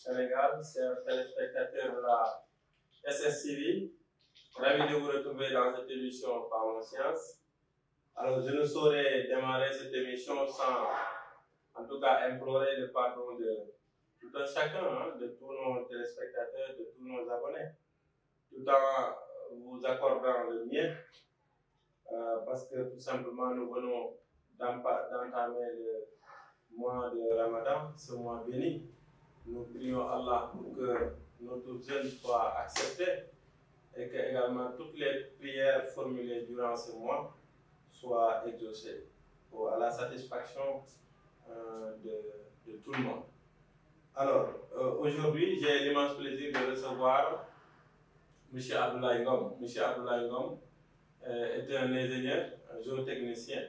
Sénégal, chers téléspectateurs de la SSTV. Ravi de vous retrouver dans cette émission par mon science. Alors, je ne saurais démarrer cette émission sans, en tout cas, implorer le pardon de tout un chacun, hein, de tous nos téléspectateurs, de tous nos abonnés, tout en vous accordant le mien, parce que tout simplement, nous venons d'entamer le mois de Ramadan, ce mois béni. Nous prions Allah pour que notre jeûne soit accepté et que également toutes les prières formulées durant ce mois soient exaucées à la satisfaction de tout le monde. Alors, aujourd'hui, j'ai l'immense plaisir de recevoir M. Abdoulaye Ngom. M. Abdoulaye Ngom est un ingénieur, un géotechnicien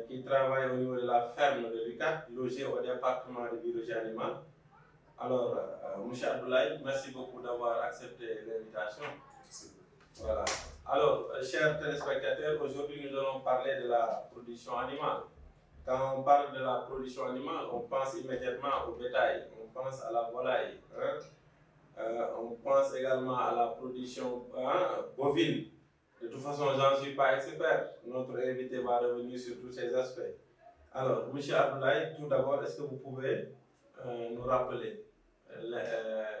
qui travaille au niveau de la ferme de l'UCAT, logé au département de biologie animale. Alors, M. Abdoulaye, merci beaucoup d'avoir accepté l'invitation. Voilà. Alors, chers téléspectateurs, aujourd'hui nous allons parler de la production animale. Quand on parle de la production animale, on pense immédiatement au bétail, on pense à la volaille, hein? On pense également à la production bovine. De toute façon, je n'en suis pas expert. Notre invité va revenir sur tous ces aspects. Alors, M. Abdoulaye, tout d'abord, est-ce que vous pouvez nous rappeler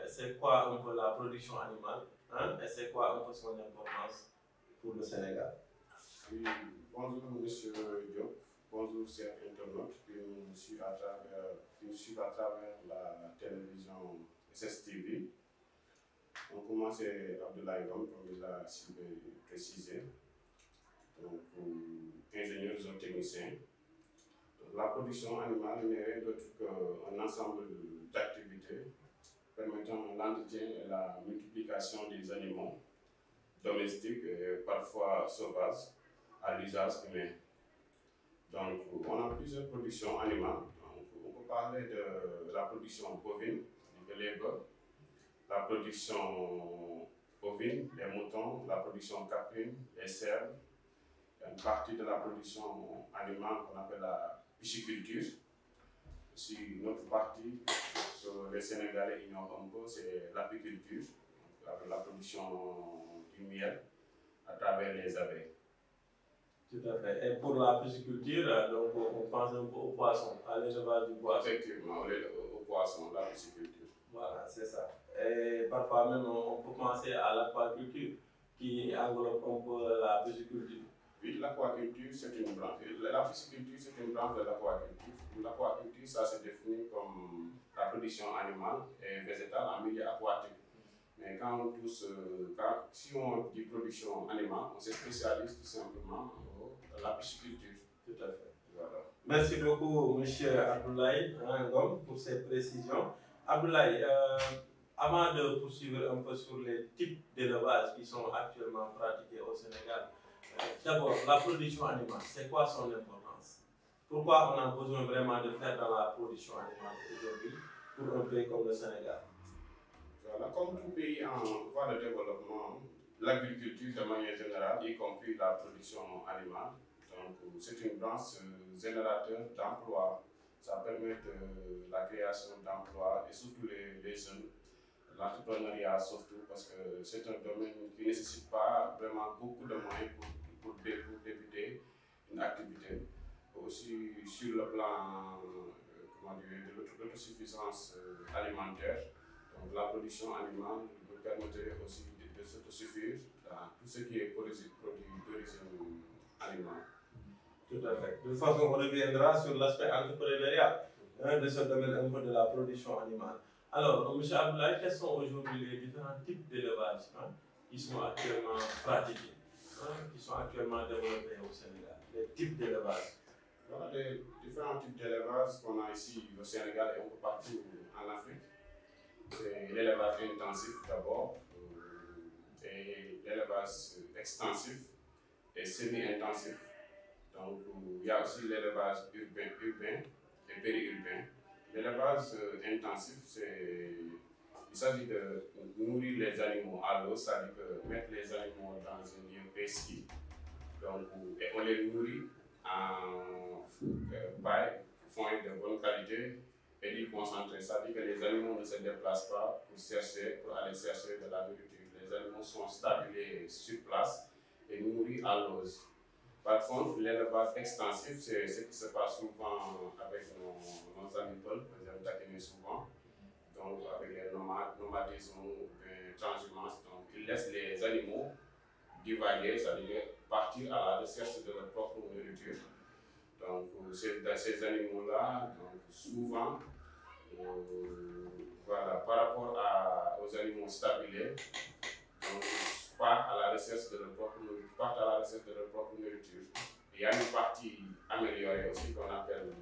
c'est quoi un peu la production animale, hein, et c'est quoi un peu son importance pour le Sénégal? Oui, bonjour Monsieur Diop, bonjour chers internautes qui nous suivent à travers la télévision SSTV. Donc moi c'est Abdoulaye Ngom, comme il l'a précisé, donc ingénieur zootechnicien. La production animale n'est rien d'autre qu'un ensemble d'activités permettant l'entretien et la multiplication des animaux domestiques et parfois sauvages à l'usage humain. Donc, on a plusieurs productions animales. Donc, on peut parler de la production bovine, les bœufs, la production bovine, les moutons, la production caprine, les cerfs, une partie de la production animale qu'on appelle la pisciculture. Aussi, une autre partie que les Sénégalais ignorent un peu, c'est l'apiculture, avec la production du miel à travers les abeilles. Tout à fait. Et pour la pisciculture, donc on pense un peu au poisson, à l'élevage du poisson. Effectivement, au poisson, la pisciculture. Voilà, c'est ça. Et parfois même, on peut penser à l'aquaculture, qui englobe un peu la pisciculture. Oui, l'aquaculture, c'est une branche. La pisciculture, c'est une branche de l'aquaculture. L'aquaculture, ça se définit comme la production animale et végétale en milieu aquatique. Mais quand on touche, si on dit production animale, on se spécialise tout simplement dans la pisciculture. Tout à fait. Voilà. Merci beaucoup, M. Abdoulaye Ngom, pour ces précisions. Abdoulaye, avant de poursuivre un peu sur les types d'élevage qui sont actuellement pratiqués au Sénégal, d'abord, la production animale, c'est quoi son importance? Pourquoi on a besoin vraiment de faire dans la production animale aujourd'hui pour un pays comme le Sénégal? Voilà, comme tout pays en voie de développement, l'agriculture de manière générale, y compris la production animale, donc c'est une branche générateur d'emplois. Ça permet la création d'emplois et surtout les jeunes, l'entrepreneuriat surtout, parce que c'est un domaine qui ne nécessite pas vraiment beaucoup de moyens pour débuter une activité. Aussi sur le plan de l'autosuffisance alimentaire. Donc la production animale nous permettrait aussi de s'autosuffire dans tout ce qui est produit d'origine animale. Tout à fait. De toute façon, on reviendra sur l'aspect entrepreneurial de ce domaine un peu de la production animale. Alors, M. Abdoulaye, quels sont aujourd'hui les différents types d'élevage qui sont actuellement pratiqués, qui sont actuellement développés au Sénégal? Les types d'élevage. Voilà les différents types d'élevage qu'on a ici au Sénégal et un peu partout en Afrique. C'est l'élevage intensif d'abord, et l'élevage extensif et semi-intensif. Donc il y a aussi l'élevage urbain et périurbain. L'élevage intensif, il s'agit de nourrir les animaux à l'eau, c'est-à-dire mettre les animaux dans un lieu précis. Donc, et on les nourrit en paille, foin de bonne qualité et du concentré. C'est-à-dire que les animaux ne se déplacent pas pour aller chercher de la nourriture. Les animaux sont stables sur place et nourris à l'ose. Par contre, l'élevage extensif, c'est ce qui se passe souvent avec nos amis Paul, que j'aime taquiner souvent, donc avec les nomadisme ou transhumance. Donc, ils laissent les animaux divaguer, c'est-à-dire partir à la recherche de leur propre nourriture. Donc, ces animaux-là, souvent, voilà, par rapport aux animaux stabilés, donc, partent à la recherche de leur propre nourriture. Il y a une partie améliorée aussi qu'on appelle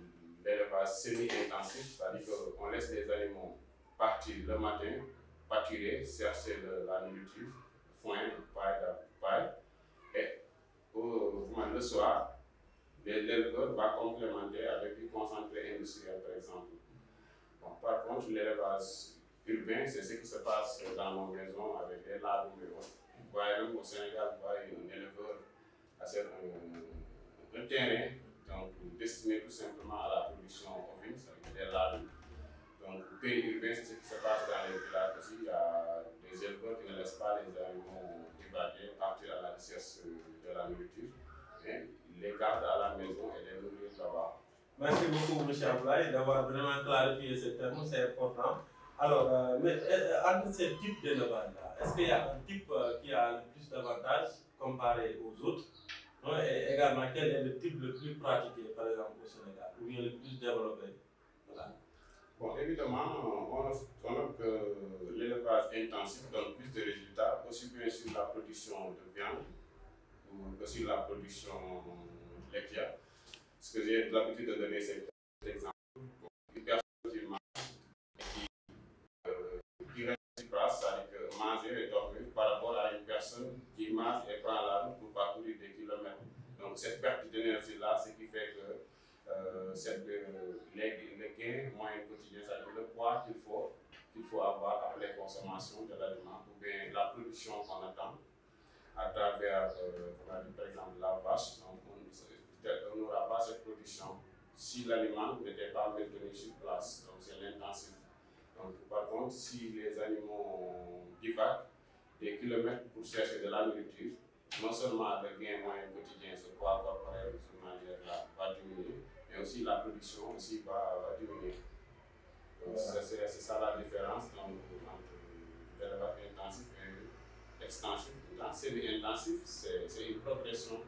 l'élevage semi-intensif, c'est-à-dire qu'on laisse les animaux partir le matin, pâturer, chercher de la nourriture, foin, paille, et le soir, l'éleveur va complémenter avec du concentré industriel, par exemple. Bon, par contre, l'élevage urbain, c'est ce qui se passe dans nos maisons avec les ladums et autres. Vous voyez même au Sénégal, vous voyez un éleveur à un terrain destiné tout simplement à la production ovine, c'est-à-dire des ladums. Donc, le pays urbain, c'est ce qui se passe dans les villages aussi. Il y a des éleveurs qui ne laissent pas les animaux divaguer, partir à la recherche de la nourriture, mais ils les gardent à la maison et les nourrir là-bas. Merci beaucoup, M. Ablaye, d'avoir vraiment clarifié ce terme, c'est important. Alors, mais entre ces types d'élevage-là, est-ce qu'il y a un type qui a le plus d'avantages comparé aux autres? Et également, quel est le type le plus pratiqué, par exemple, au Sénégal, ou bien le plus développé? Voilà. Bon, évidemment, on note que l'élevage intensif donne plus de résultats, aussi bien sur la production de viande que sur la production laitière. Ce que j'ai l'habitude de donner, c'est l'exemple. Une personne qui mange et qui reste sur place, c'est-à-dire que manger et dormir par rapport à une personne qui mange et prend la route pour parcourir des kilomètres. Donc, cette perte d'énergie-là, ce qui fait que le gain moyen quotidien, c'est-à-dire le poids qu'il faut avoir après les consommations de l'aliment ou bien la production qu'on attend à travers, par exemple, la vache. Donc, on n'aura pas cette production si l'aliment n'était pas maintenu sur place. Donc, c'est l'intensif. Donc, par contre, si les animaux divaguent des kilomètres pour chercher de la nourriture, non seulement le gain moyen quotidien, ce poids corporel journalier-là va diminuer, mais aussi la production aussi va diminuer. Donc, c'est ça la différence entre l'élevage intensif et extensif. Dans semi-intensif, c'est une progression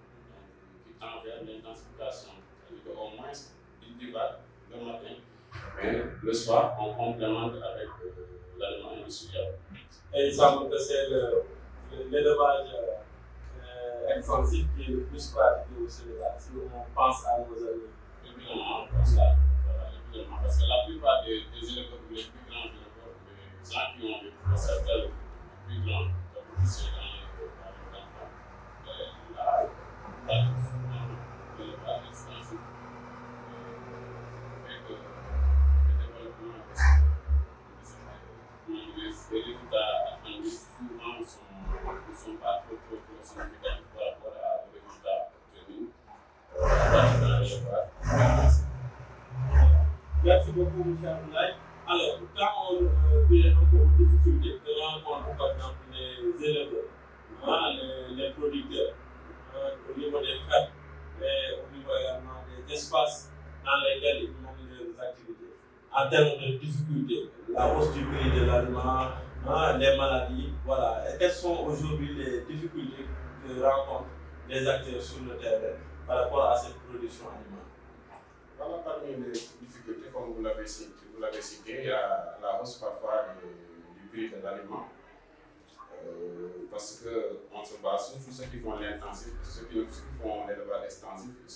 qui tend vers l'intensification. C'est-à-dire qu'au moins, il divague le matin, mais le soir, on complémente avec l'aliment industriel. Et il semble que c'est l'élevage extensif qui est le plus pratiqué au Sénégal, si on pense à nos amis. Évidemment, on pense à évidemment, parce que la plupart des éleveurs, les plus grands éleveurs, les gens qui ont des procédures plus grands, donc c'est dans les campagnes. Là, l'élevage extensif fait que le développement les résultats attendus souvent ne sont pas trop significatifs par rapport aux résultats obtenus dans l'élevage. Merci beaucoup, M. Abdoulaye. Alors, quand on vient un peu aux difficultés que rencontrent par exemple les éleveurs, les producteurs, au niveau des fermes, et au niveau également des espaces dans lesquels ils mènent leurs activités, en termes de difficultés, la hausse du prix de l'aliment, les maladies, voilà. Et quelles sont aujourd'hui les difficultés que rencontrent les acteurs sur le terrain par rapport à cette production animale? Voilà, parmi les difficultés, comme vous l'avez cité, il y a la hausse parfois du prix de l'aliment. Parce qu'on se base sur ceux qui font l'intensif, ceux qui font l'élevage extensif, ils ne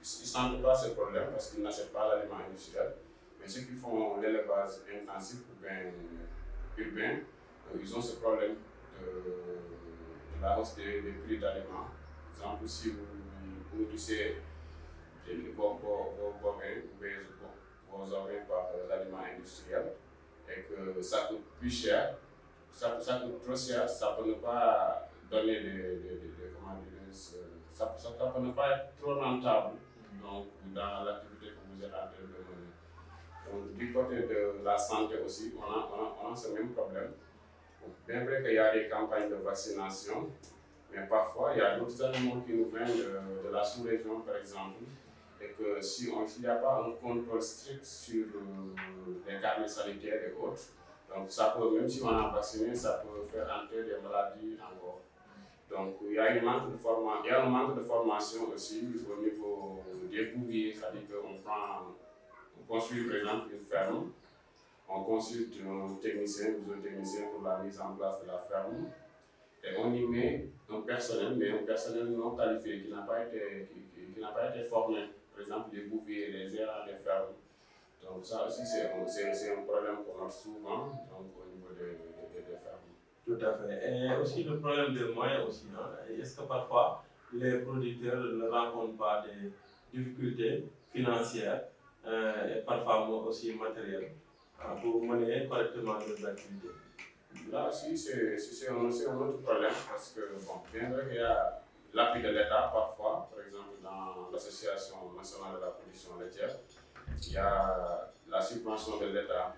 sentent pas ce problème parce qu'ils n'achètent pas l'aliment industriel. Mais ceux qui font l'élevage intensif ou bien urbain, ils ont ce problème de la hausse des prix d'aliments. Par exemple, si vous nourrissez vos bovins ou vos ovins par l'aliment industriel et que ça coûte plus cher, ça coûte trop cher, ça peut ne pas donner ça peut ne pas être trop rentable donc, dans l'activité que vous êtes en train de mener. Donc, du côté de la santé aussi, on a ce même problème. Bien vrai qu'il y a des campagnes de vaccination, mais parfois il y a d'autres animaux qui nous viennent de la sous-région, par exemple, et que s'il n'y a pas un contrôle strict sur les carnets sanitaires et autres, donc ça peut, même si on a vacciné, ça peut faire entrer des maladies encore. Donc il y a un manque de formation aussi au niveau des bouviers, c'est-à-dire qu'on construit par exemple une ferme, on consulte un technicien ou un technicien pour la mise en place de la ferme et on y met un personnel, mais un personnel non qualifié qui n'a pas été formé. Par exemple, les bouviers, les gérants des fermes. Donc ça aussi, c'est un problème qu'on a souvent donc, au niveau des fermes. Tout à fait. Et aussi le problème des moyens aussi. Hein. Est-ce que parfois les producteurs ne rencontrent pas des difficultés financières et parfois aussi matérielles pour mener correctement leurs activités? Là aussi, c'est un autre problème parce que, bon, bien vrai qu'il y a l'appui de l'État parfois, par exemple dans l'Association nationale de la production laitière, il y a la subvention de l'État.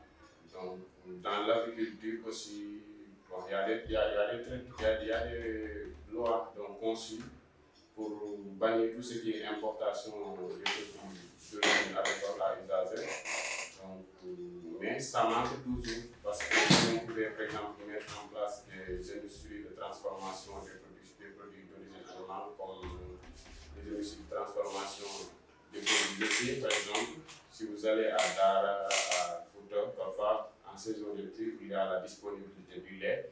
Donc, dans l'agriculture aussi, bon, il y a des lois donc, conçues pour bannir tout ce qui est importation des produits d'origine agricole à usager. Donc, mais ça manque toujours parce que si on pouvait par exemple mettre en place des industries de transformation des produits d'origine animale comme les industries de transformation des produits laitiers par exemple, si vous allez à Dara, à Fouta, parfois en saison de pluie où il y a la disponibilité du lait,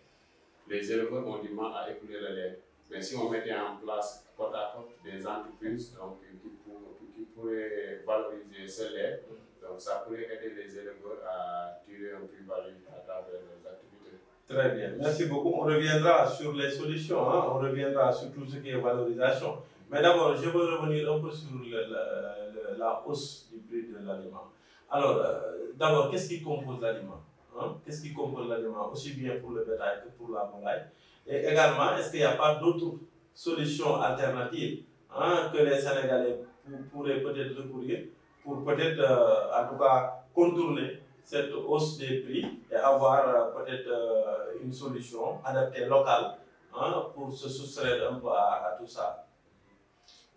les éleveurs ont du mal à écouler le lait. Mais si on mettait en place côte à côte des entreprises donc, qui pourraient valoriser ce lait, donc ça pourrait aider les éleveurs à tirer un plus-value à travers leurs activités. Très bien, merci beaucoup. On reviendra sur les solutions, hein? On reviendra sur tout ce qui est valorisation. Mais d'abord, je veux revenir un peu sur la hausse du prix de l'aliment. Alors, d'abord, qu'est-ce qui compose l'aliment? Hein? Qu'est-ce qui compose l'aliment, aussi bien pour le bétail que pour la volaille? Et également, est-ce qu'il n'y a pas d'autres solutions alternatives hein, que les Sénégalais pourraient peut-être recourir pour peut-être, en tout cas, contourner cette hausse des prix et avoir peut-être une solution adaptée locale hein, pour se soustraire un peu à tout ça?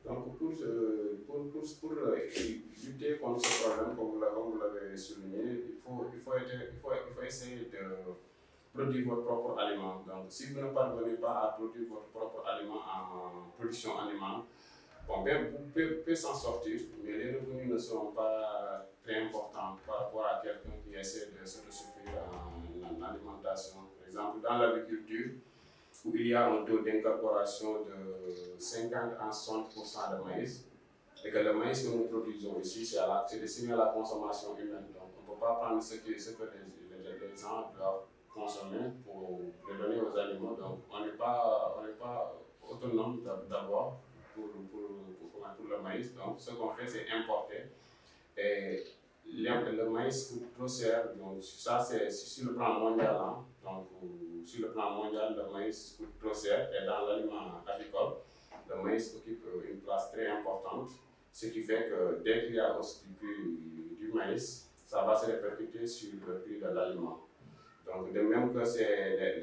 Donc, pour lutter contre ce problème, comme vous l'avez souligné, il faut essayer de produire votre propre aliment. Donc, si vous ne parvenez pas à produire votre propre aliment en production animale, bon, bien, vous pouvez s'en sortir, mais les revenus ne seront pas très importants par rapport à quelqu'un qui essaie de s'autosuffire en alimentation. Par exemple, dans l'agriculture, où il y a un taux d'incorporation de 50 à 60% de maïs, et que le maïs que nous produisons ici, c'est destiné à la consommation humaine. Donc, on ne peut pas prendre ce que les gens doivent consommer pour le donner aux animaux. Donc, on n'est pas autonome d'abord pour le maïs. Donc, ce qu'on fait, c'est importer. Et le maïs coûte trop cher. Donc, ça, c'est sur le plan mondial. Hein. Donc, sur le plan mondial, le maïs coûte trop cher. Et dans l'aliment agricole, le maïs occupe une place très importante. Ce qui fait que dès qu'il y a hausse du prix du maïs, ça va se répercuter sur le prix de l'aliment. Donc, de même que c'est le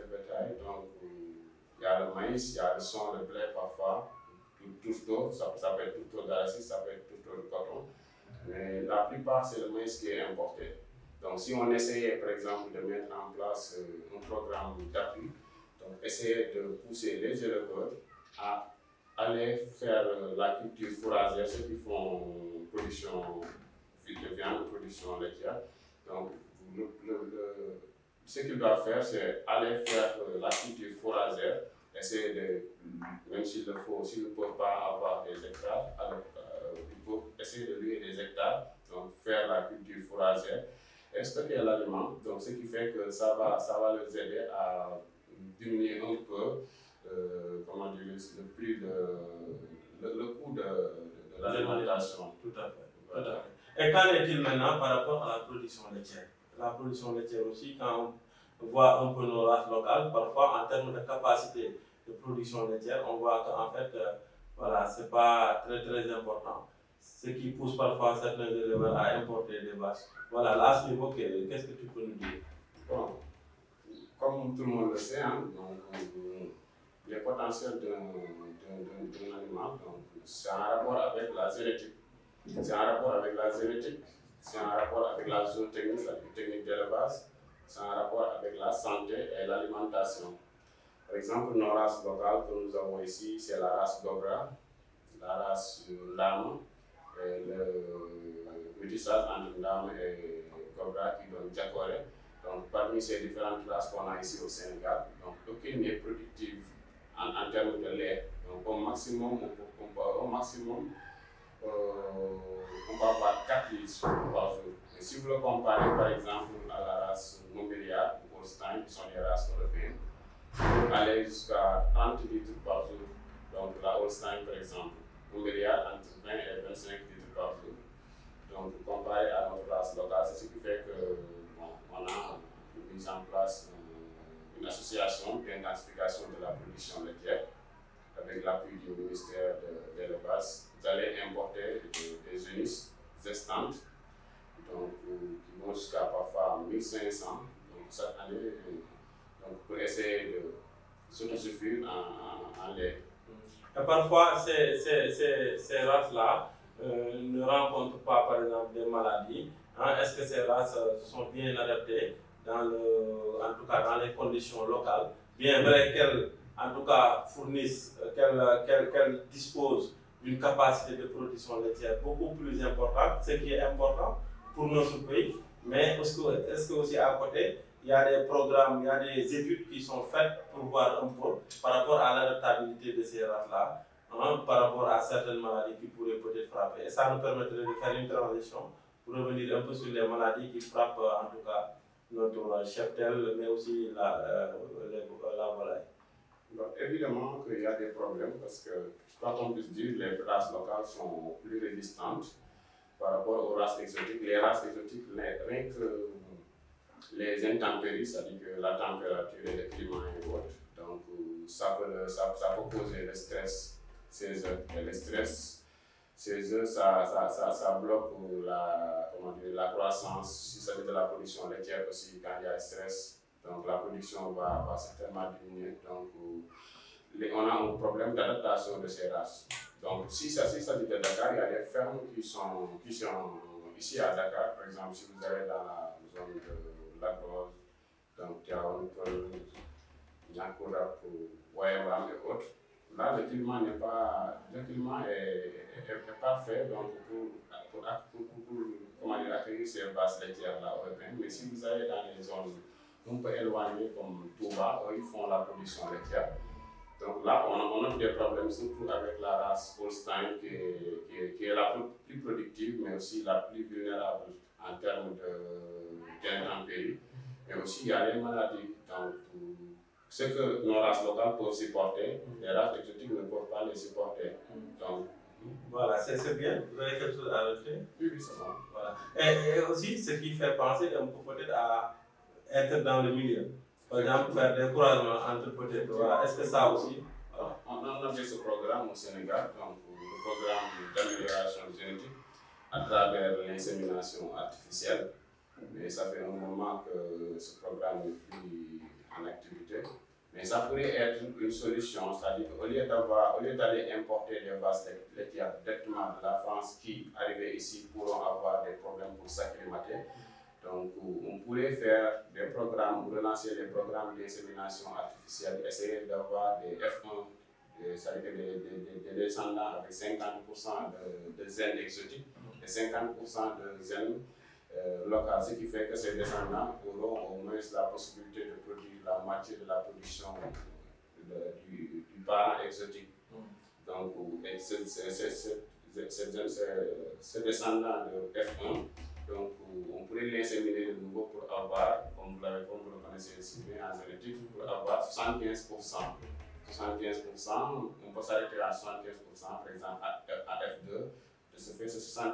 bétail, donc il y a le maïs, il y a le son, le blé parfois, tout d'autres, ça peut être tout autre d'arachide, ça peut être tout autre coton, mais la plupart c'est le maïs qui est importé. Donc, si on essayait par exemple de mettre en place un programme d'appui, donc essayer de pousser les éleveurs à aller faire la culture fourragère, ceux qui font production de viande, production laitière. Donc, ce qu'il doit faire, c'est aller faire la culture fourragère, essayer de, même s'il le faut, s'il ne peut pas avoir des hectares, alors, il faut essayer de louer des hectares, donc faire la culture fourragère et stocker l'aliment. Donc, ce qui fait que ça va les aider à diminuer un peu comment dire, le prix le coût de l'alimentation. Tout à fait. Voilà. Tout à fait. Et qu'en est-il maintenant par rapport à la production laitière? La production laitière aussi, quand on voit un peu nos races locales, parfois en termes de capacité de production laitière, on voit qu'en fait, voilà, c'est pas très très important. ce qui pousse parfois certains éleveurs à importer des vaches. Voilà, là, à ce niveau, qu'est-ce que tu peux nous dire? Bon, comme tout le monde le sait, hein, donc, les potentiels d'un animal, c'est un rapport avec la génétique. C'est un rapport avec la génétique, c'est un rapport avec la zootechnie, la technique d'élevage, c'est un rapport avec la santé et l'alimentation. Par exemple, nos races locales que nous avons ici, c'est la race Gobra, la race Ndama, et le métissage entre Ndama et Gobra qui donne Djakore. Donc, parmi ces différentes races qu'on a ici au Sénégal, donc aucune n'est productive en termes de lait. Donc, au maximum, on peut avoir 4 litres par jour. Et si vous le comparez par exemple à la race Montbéliard ou Holstein, qui sont des races européennes, on peut aller jusqu'à 30 litres par jour. Donc la Holstein par exemple, Montbéliard entre 20 et 25 litres par jour. Donc comparé à notre race locale, c'est ce qui fait que on a mis en place une association d'intensification de la production laitière avec l'appui du ministère de l'élevage. Vous allez importer des génisses gestantes donc, qui vont jusqu'à parfois 1500 donc, chaque année donc, pour essayer de s'autosuffire en lait. Et parfois, ces races-là ne rencontrent pas, par exemple, des maladies. Hein? Est-ce que ces races sont bien adaptées, en tout cas dans les conditions locales, bien vrai qu'elles, en tout cas, fournissent, qu'elles disposent d'une capacité de production laitière beaucoup plus importante, ce qui est important pour notre pays, mais est-ce que aussi à côté, il y a des programmes, il y a des études qui sont faites pour voir un peu par rapport à l'adaptabilité de ces races-là, hein, par rapport à certaines maladies qui pourraient peut-être frapper. Et ça nous permettrait de faire une transition pour revenir un peu sur les maladies qui frappent en tout cas notre cheptel, mais aussi la volaille. Donc, évidemment qu'il y a des problèmes parce que, quoi qu'on puisse dire, les races locales sont plus résistantes par rapport aux races exotiques. Les races exotiques, rien que les intempéries, c'est-à-dire que la température et le climat et autres, donc ça peut causer le stress chez eux. Et le stress chez eux, ça bloque la croissance, si ça veut de la production laitière aussi, quand il y a stress, donc la production va certainement diminuer. Donc, on a un problème d'adaptation de ces races. Donc, si ça dit de Dakar, il y a des fermes qui sont ici à Dakar. Par exemple, si vous allez dans la zone de Lagos, donc Tiawan, Nyakoura, Wayabam et autres, là, le climat est parfait donc pour accueillir ces vaches laitières-là européennes. Mais si vous allez dans les zones un peu éloignées comme Touba, eux, ils font la production laitière. Donc là, on a des problèmes surtout avec la race Holstein qui est la plus productive, mais aussi la plus vulnérable en termes d'intempéries. Mais aussi, il y a les maladies. Donc, ce que nos races locales peuvent supporter, les races exotiques ne peuvent pas les supporter. Donc, voilà, c'est bien. Vous avez quelque chose à rajouter? Oui, c'est bon. Voilà. Et aussi, ce qui fait penser un peu peut-être à être dans le milieu. Par exemple, faire des croisements entre peut-être. Voilà. Est-ce que ça aussi? Voilà. On a fait ce programme au Sénégal, donc le programme d'amélioration génétique à travers l'insémination artificielle. Mais ça fait un moment que ce programme n'est plus en activité. Mais ça pourrait être une solution, c'est-à-dire qu'au lieu d'aller importer des vaches laitières directement de la France qui, arrivés ici, pourront avoir des problèmes pour s'acclimater. Donc, on pourrait faire des programmes, relancer les programmes d'insémination artificielle, essayer d'avoir des F1, c'est-à-dire des descendants avec 50% de zènes exotiques et 50% de zènes locales, ce qui fait que ces descendants auront au moins la possibilité de produire la moitié de la production du parent exotique. Donc, ces descendants de F1, donc on pourrait l'inséminer de nouveau pour avoir, comme vous le connaissez ici, en génétique, pour avoir 75%. 75%, on peut s'arrêter à 75%, par exemple à F2. De ce fait, ce 75%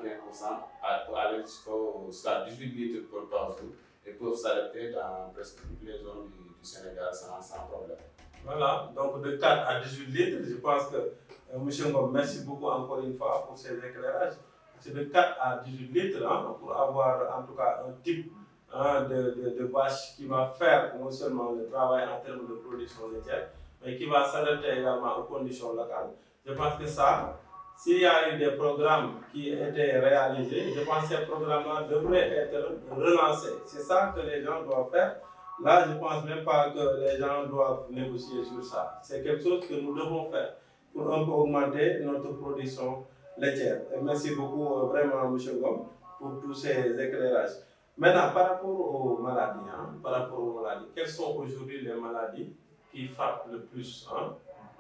peut aller jusqu'à 18 litres par jour et peuvent s'adapter dans presque toutes les zones du Sénégal sans problème. Voilà, donc de 4 à 18 litres, je pense que M. Ngom, merci beaucoup encore une fois pour ces éclairages. c'est de 4 à 18 litres hein, pour avoir en tout cas un type hein, de vache qui va faire non seulement le travail en termes de production laitière, mais qui va s'adapter également aux conditions locales. Je pense que ça, s'il y a eu des programmes qui étaient réalisés, je pense que ces programmes-là devraient être relancés. C'est ça que les gens doivent faire. Là, je ne pense même pas que les gens doivent négocier sur ça. C'est quelque chose que nous devons faire pour un peu augmenter notre production laitière. Et merci beaucoup vraiment, M. Ngom, pour tous ces éclairages. Maintenant, par rapport aux maladies, quelles sont aujourd'hui les maladies qui frappent le plus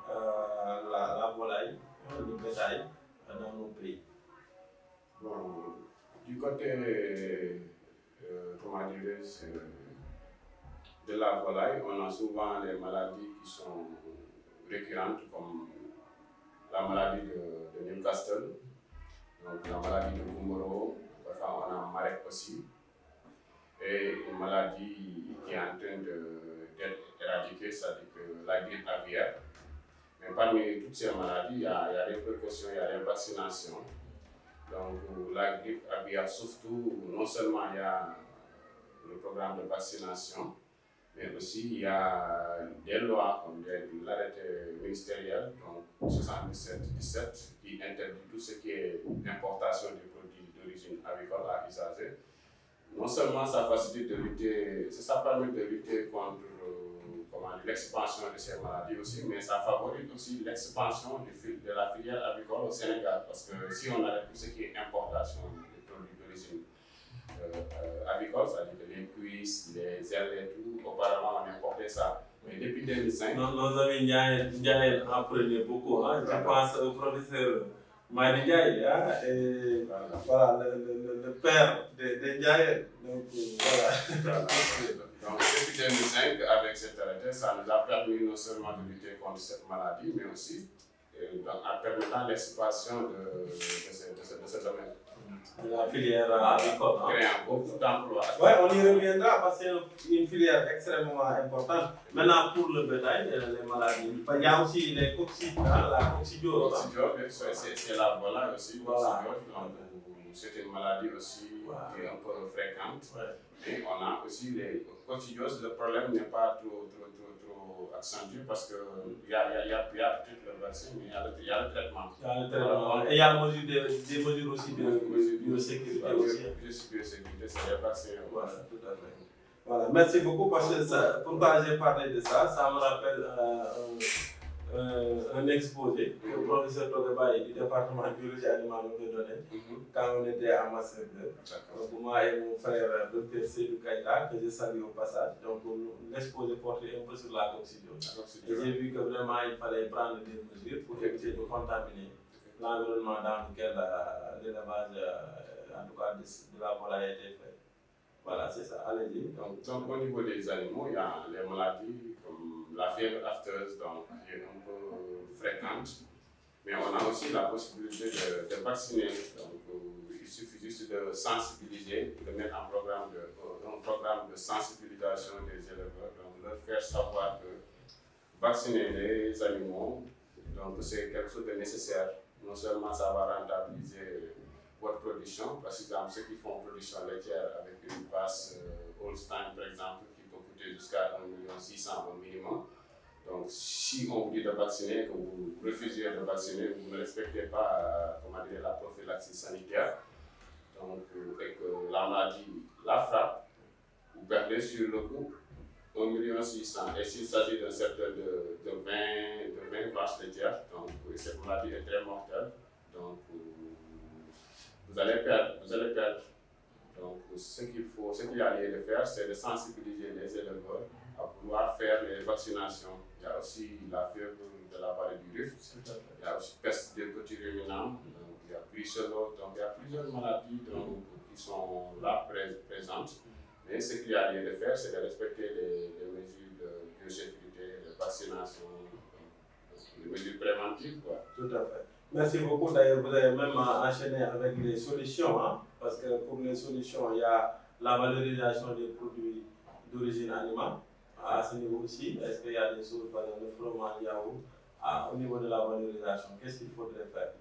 la volaille, le bétail dans nos pays? Bon, du côté, comment dirais-je, de la volaille, on a souvent les maladies qui sont récurrentes, comme la maladie de Newcastle, donc la maladie de Gumboro, parfois on a Marek aussi, et une maladie qui est en train d'être éradiquée, c'est-à-dire que la grippe aviaire. Mais parmi toutes ces maladies, il y a des précautions, il y a des vaccinations. Donc la grippe aviaire, surtout, non seulement il y a le programme de vaccination, mais aussi il y a des lois comme l'arrêté ministériel, donc 77-17, qui interdit tout ce qui est importation de produits d'origine avicole à usager. Non seulement ça facilite de lutter, ça permet de lutter contre l'expansion de ces maladies aussi, mais ça favorise aussi l'expansion de la filière avicole au Sénégal, parce que si on arrête tout ce qui est importation de produits d'origine avicole, c'est-à-dire que les cuisses, les ailes et tout, auparavant on importait ça. Mais depuis 2005... Nos amis Ndiaye en prenaient beaucoup, hein. Je pense au professeur Madi Ndiaye, hein, et voilà, le père de Ndiaye. Donc voilà. Donc depuis 2005, avec cette arrêté, ça nous a permis non seulement de lutter contre cette maladie, mais aussi en permettant l'expansion de ce domaine. La filière avicole. Créant beaucoup d'emplois. Oui, on y reviendra parce que c'est une filière extrêmement importante. Maintenant, pour le bétail, les maladies, il y a aussi les coccides, hein, la coccidiose. C'est la volaille aussi. Voilà. C'est une maladie aussi qui est un peu fréquente. Ouais. Et on a aussi les coccidioses. Le problème n'est pas trop accentué parce qu'il y a peut-être le vaccin, mais il y a le traitement. Et il y a des mesures aussi de biosécurité. Biosécurité, c'est les vaccins. Voilà, tout à fait. Voilà, merci beaucoup parce que pourquoi j'ai parlé de ça, ça me rappelle un exposé que le professeur Togebaï du département de biologie animale nous a donné quand on était à Master 2. Donc moi et mon frère Dr Seydou Kaïta, que je salue au passage, donc l'exposé portait un peu sur la coccidiose. Et j'ai vu que vraiment il fallait prendre des mesures pour éviter de contaminer l'environnement dans lequel l'élevage, en tout cas de la volaille, a été fait. Voilà, c'est ça. Allez-y. Donc au niveau des animaux, il y a les maladies comme la fièvre afteuse, donc qui est un peu fréquente. Mais on a aussi la possibilité de vacciner. Donc il suffit juste de sensibiliser, de mettre un programme de sensibilisation des éleveurs, donc leur faire savoir que vacciner les animaux, donc c'est quelque chose de nécessaire. Non seulement ça va rentabiliser votre production, par exemple ceux qui font production laitière avec une vache Holstein par exemple, qui peut coûter jusqu'à 1,6 million au minimum. Donc si on vous dit de vacciner, que vous refusez de vacciner, vous ne respectez pas la prophylaxie sanitaire, donc, et que la maladie la frappe, vous perdez sur le coup 1,6 million. Et s'il s'agit d'un secteur de 20 vaches laitières, donc cette maladie est très mortelle. Donc, vous allez perdre. Donc, ce qu'il y a lieu de faire, c'est de sensibiliser les éleveurs à vouloir faire les vaccinations. Il y a aussi la fièvre de la vallée du Rift, il y a aussi peste des petits ruminants, il y a brucellose, donc il y a plusieurs maladies qui sont là présentes. Mais ce qu'il y a lieu de faire, c'est de respecter les mesures de biosécurité, de vaccination, les mesures préventives. Quoi. Tout à fait. Merci beaucoup. D'ailleurs, vous avez même enchaîné avec les solutions, hein, parce que pour les solutions, il y a la valorisation des produits d'origine animale. À ce niveau aussi, est-ce qu'il y a des choses, par exemple, le fromage yaourt, au niveau de la valorisation, qu'est-ce qu'il faudrait faire?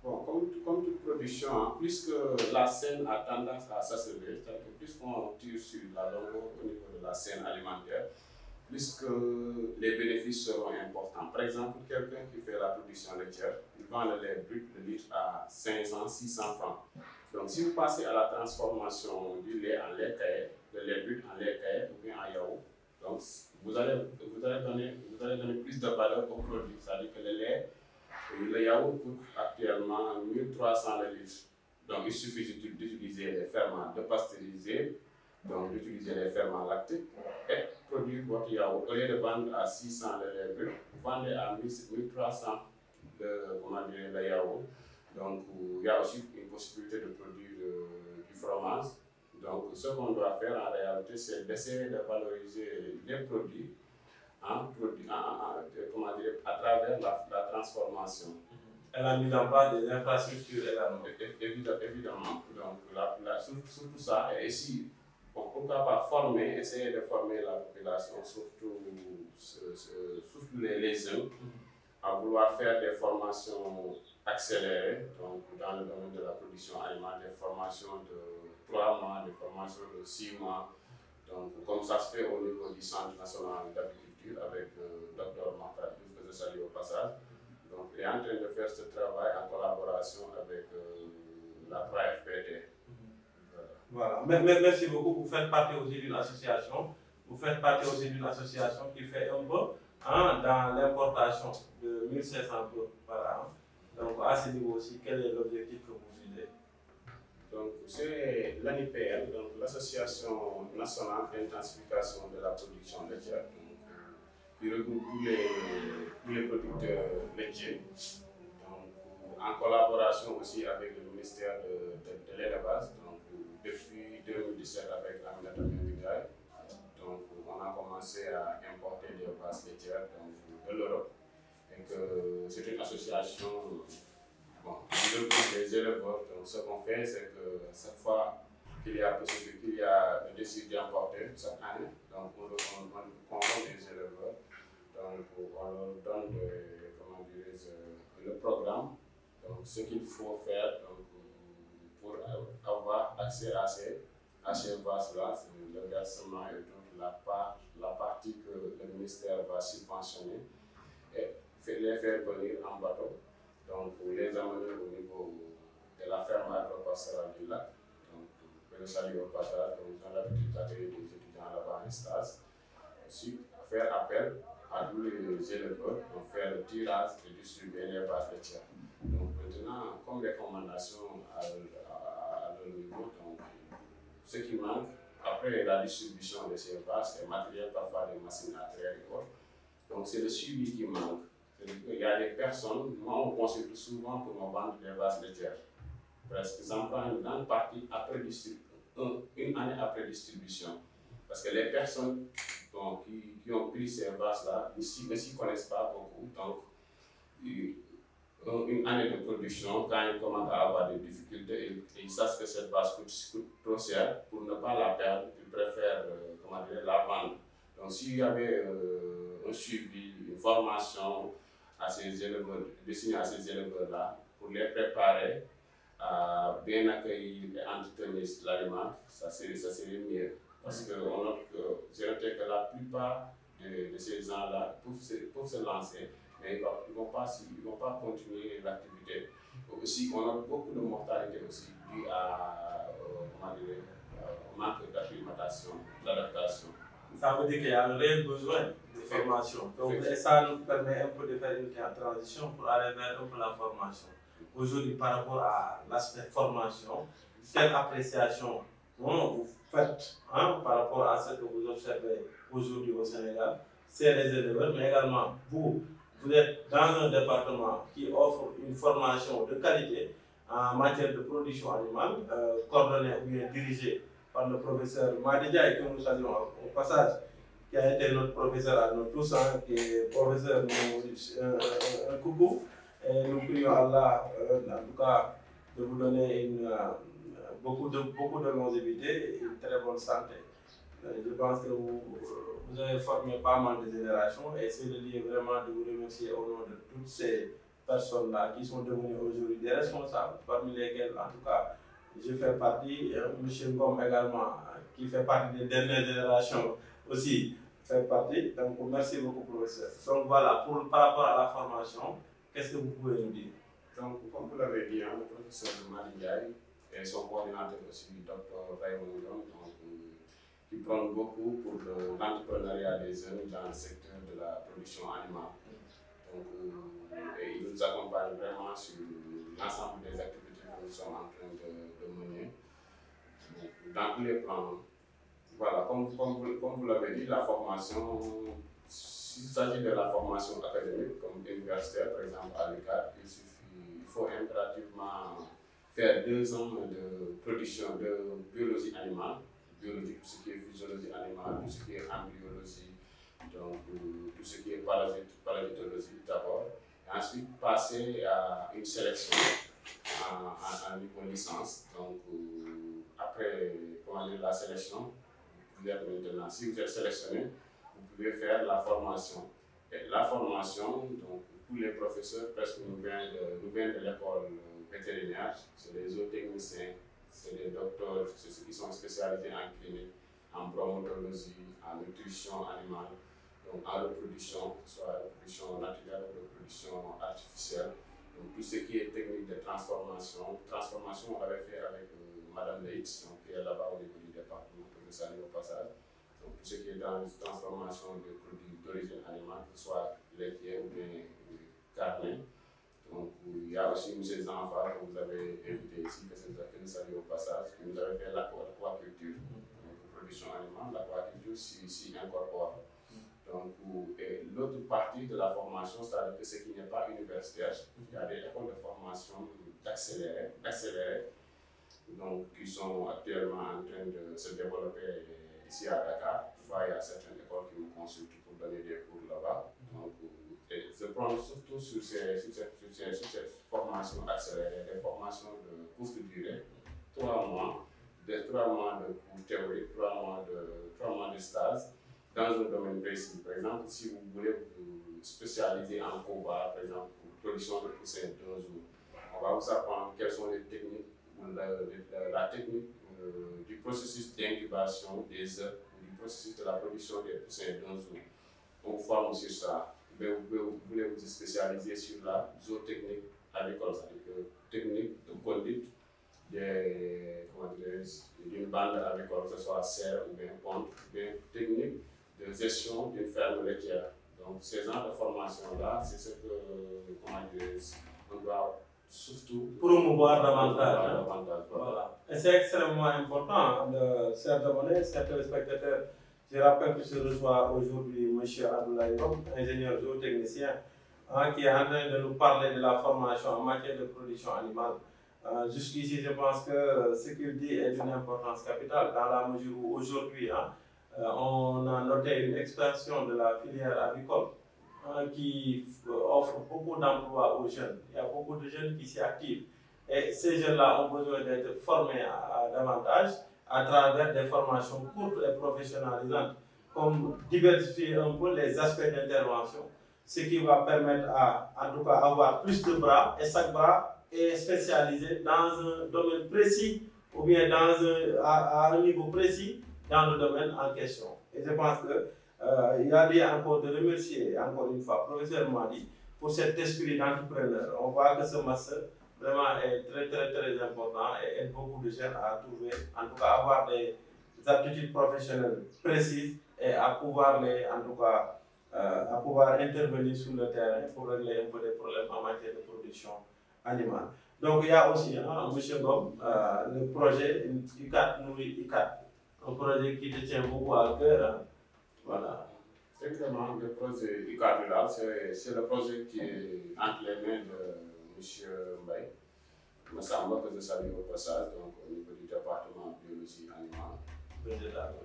Bon, comme toute production, hein, plus que la scène a tendance à s'accélérer, c'est-à-dire que plus qu'on tire sur la longueur au niveau de la scène alimentaire, plus que les bénéfices seront importants. Par exemple, quelqu'un qui fait la production laitière, il vend le lait brut, le litre à 500, 600 francs. Donc, si vous passez à la transformation du lait en lait caillé, de lait brut en lait caillé ou bien en yaourt, donc vous allez donner plus de valeur au produit. C'est-à-dire que le yaourt coûte actuellement 1300 le litre. Donc, il suffit d'utiliser les ferments, de pasteuriser, donc d'utiliser les ferments lactiques et produire votre yaourt. Au lieu de vendre à 600 le lait brut, vous vendez à 1300 le yaourt. Donc, il y a aussi une possibilité de produire du fromage. Donc, ce qu'on doit faire en réalité, c'est d'essayer de valoriser les produits, à travers la transformation. Elle a mis en place des infrastructures également. Évidemment. Donc, surtout ça, et ici, bon, pourquoi pas essayer de former la population, surtout les jeunes, à vouloir faire des formations accélérées, donc dans le domaine de la production animale, des formations de 3 mois, des formations de 6 mois. Donc, comme ça se fait au niveau du Centre national d'agriculture avec le Dr Makhtar Diouf, que je salue au passage. Donc, il est en train de faire ce travail en collaboration avec la 3FPT. Voilà. Merci beaucoup. Vous faites partie aussi d'une association. Vous faites partie aussi d'une association qui fait un peu dans l'importation de 1500 tonnes par an. Donc, à ce niveau aussi, quel est l'objectif que vous visez? Donc, c'est l'ANIPL, donc l'Association nationale d'intensification de la production laitière, qui regroupe tous les producteurs laitiers. Donc, en collaboration aussi avec le ministère de l'élevage, donc depuis 2017 avec Aminata Mbengue. Donc, on a commencé à importer des vaches laitières de l'Europe. Et que c'est une association qui regroupe les éleveurs. Donc, ce qu'on fait, c'est que chaque fois qu'il y a le décide d'importer chaque année, donc on convoque les éleveurs, donc on leur donne le programme, donc ce qu'il faut faire pour avoir accès à ces vaches-là, c'est le versement et toute la partie que le ministère va subventionner et les faire venir en bateau. Donc, les amener au niveau de la ferme agro-pastorale du lac. Donc, je salue au passage, donc ils ont l'habitude d'accueillir des étudiants là-bas en stage. Aussi, faire appel à tous les éleveurs pour faire le tirage et distribuer les vaches laitières. Donc, maintenant, comme recommandation à leur niveau, donc, ce qui manque, après la distribution de ces vaches, les matériels, parfois des machines à traire et autres, donc c'est le suivi qui manque. Il y a des personnes, moi on consulte souvent pour me vendre des vaches laitières. Presque, j'en prends une grande partie une année après distribution. Parce que les personnes qui ont pris ces vaches-là ne s'y connaissent pas beaucoup. Donc, une année de production, quand ils commencent à avoir des difficultés, ils savent que cette vache coûte trop cher, pour ne pas la perdre, ils préfèrent la vendre. Donc, s'il y avait un suivi, une formation à ces éleveurs, destinée à ces éleveurs-là, pour les préparer à bien accueillir et entretenir l'aliment, ça serait mieux. Parce que j'ai noté que la plupart de ces gens-là peuvent se lancer, mais ils ne vont pas continuer l'activité. Aussi, on a beaucoup de mortalité aussi due au manque d'acclimatation, d'adaptation. Ça veut dire qu'il y a un réel besoin de formation. Donc, et ça nous permet un peu de faire une transition pour aller vers un peu la formation. Aujourd'hui, par rapport à l'aspect formation, quelle appréciation vous faites par rapport à ce que vous observez aujourd'hui au Sénégal? C'est les éleveurs, mais également vous êtes dans un département qui offre une formation de qualité en matière de production animale, coordonnée ou bien dirigée par le professeur Madidja, et que nous saluons au passage, qui a été notre professeur à nous tous, qui est professeur, un coucou. Et nous prions Allah, en tout cas, de vous donner beaucoup de longévité et une très bonne santé. Je pense que vous avez formé pas mal de générations et c'est le lieu vraiment de vous remercier au nom de toutes ces personnes-là qui sont devenues aujourd'hui des responsables, parmi lesquels, en tout cas, je fais partie, M. Ngom également, qui fait partie des dernières générations aussi, fait partie. Donc, merci beaucoup, professeur. Donc, voilà, par rapport à la formation, qu'est-ce que vous pouvez nous dire? Donc, comme vous l'avez dit, le professeur Madi Ndiaye et son coordinateur aussi, Dr. Raymond Ngom, qui prônent beaucoup pour l'entrepreneuriat des jeunes dans le secteur de la production animale. Donc, et ils nous accompagnent vraiment sur l'ensemble des activités que nous sommes en train de mener. Donc, dans tous les plans, voilà, comme vous l'avez dit, la formation, s'il s'agit de la formation académique, comme universitaire, par exemple à l'ECAD, il faut impérativement faire 2 ans de production de biologie animale, biologie, tout ce qui est physiologie animale, tout ce qui est embryologie, donc tout ce qui est parasitologie d'abord, et ensuite passer à une sélection en niveau licence. Donc après la sélection, vous êtes maintenant, si vous êtes sélectionné, vous pouvez faire la formation. Et la formation, donc tous les professeurs presque nous viennent de l'école vétérinaire, c'est des zootechniciens, c'est des docteurs, c'est ceux qui sont spécialisés en clinique, en bromatologie, en nutrition animale, donc en reproduction, soit reproduction naturelle ou reproduction artificielle. Donc tout ce qui est technique de transformation, on l'avait fait avec Madame Leitz, qui est là-bas au niveau du département, que je salue au passage. Donc tout ce qui est dans la transformation de produits d'origine animale, que ce soit laitier ou bien carné. Donc il y a aussi M. Zanfa que vous avez invité ici, que je salue au passage, qui nous avait fait l'aquaculture, donc production animale, l'aquaculture s'y incorpore. Donc, l'autre partie de la formation, c'est-à-dire que ce qui n'est pas universitaire, il y a des écoles de formation accélérées, donc qui sont actuellement en train de se développer ici à Dakar. Toutefois, il y a certaines écoles qui me consultent pour donner des cours là-bas. Donc, je prends surtout sur ces formations accélérées, des formations de courte durée, 3 mois, de cours théoriques, 3 mois de stage dans un domaine précis. Par exemple, si vous voulez vous spécialiser en COVA, par exemple, pour production de poussins d'un jour, on va vous apprendre quelles sont les techniques ou la technique du processus d'incubation des œufs ou du processus de la production des poussins d'un jour. On vous forme sur ça. Vous voulez vous spécialiser sur la zootechnique agricole, c'est-à-dire technique de conduite d'une bande agricole, que ce soit serre ou bien ponte, ou bien technique de gestion d'une ferme laitière. Donc, ces genres de formation-là, c'est ce que, on doit surtout promouvoir davantage. Voilà. Et c'est extrêmement important, chers abonnés, chers téléspectateurs. Je rappelle que je reçois aujourd'hui M. Abdoulaye Ngom, ingénieur zootechnicien, qui est en train de nous parler de la formation en matière de production animale. Jusqu'ici, je pense que ce qu'il dit est d'une importance capitale dans la mesure où aujourd'hui, on a noté une expansion de la filière avicole qui offre beaucoup d'emplois aux jeunes. Il y a beaucoup de jeunes qui s'y activent. Et ces jeunes-là ont besoin d'être formés davantage à travers des formations courtes et professionnalisantes, comme diversifier un peu les aspects d'intervention, ce qui va permettre en tout cas, avoir plus de bras, et chaque bras est spécialisé dans un domaine précis ou bien à un niveau précis dans le domaine en question. Et je pense qu'il y a lieu encore de remercier, encore une fois, le professeur Madi pour cet esprit d'entrepreneur. On voit que ce master vraiment est très important et aide beaucoup de jeunes à trouver, en tout cas, avoir des aptitudes professionnelles précises et à pouvoir à pouvoir intervenir sur le terrain pour régler un peu des problèmes en matière de production animale. Donc il y a aussi, M. Ngom, le projet ICAT Nourri ICAT, un projet qui te tient beaucoup à cœur. Voilà. Exactement, le projet ICAT là, c'est le projet qui est entre les mains de M. Mbaye. Il me semble que je salue au passage, donc au niveau du département biologie animale.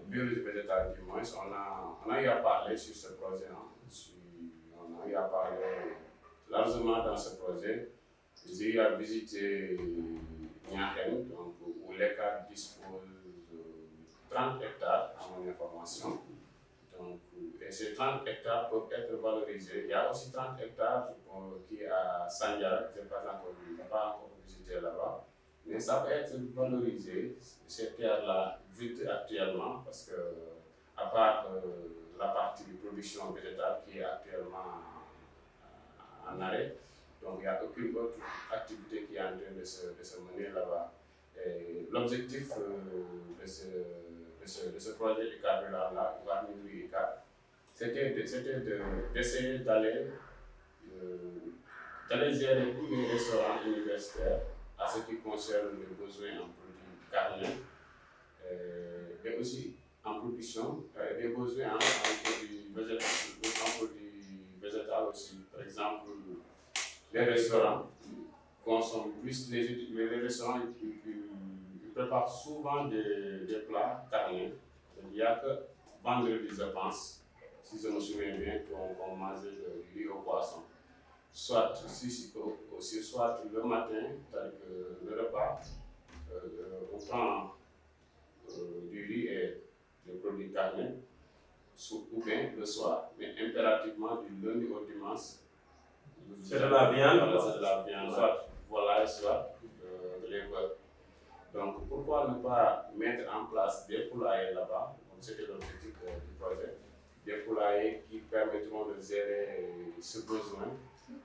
Biologie végétale du moins, on a eu à parler sur ce projet. On a eu à parler largement dans ce projet. J'ai eu à visiter Niakhène, donc où l'ECAD dispose de 30 hectares à mon information. Donc, et ces 30 hectares peuvent être valorisés. Il y a aussi 30 hectares qui est à Sandiara, je n'ai pas encore visité là-bas. Mais ça peut être valorisé, ces terres-là, vite actuellement, parce que, à part la partie de production végétale qui est actuellement en arrêt, donc il n'y a aucune autre activité qui est en train de se mener là-bas. L'objectif de ce projet du cadre-là, Warmingui ICAP, c'était d'essayer d'aller gérer tous les restaurants universitaires à ce qui concerne les besoins en produits carnés et aussi en production, des besoins en produits végétaux aussi. Par exemple, les restaurants consomment plus, les restaurants ils préparent souvent des plats carnés. Il n'y a que vendredi, je pense, si je me souviens bien, qu'on mangeait du riz au poisson. Soit le matin, c'est-à-dire que le repas, on prend du riz et des produits carnés, ou bien le soir, mais impérativement du lundi au dimanche. C'est de la viande? Voilà, c'est de la viande, soit volaille, soit de l'éleveur. Donc pourquoi ne pas mettre en place des poulaillers là-bas? C'était l'objectif du projet. Des poulaillers qui permettront de gérer ce besoin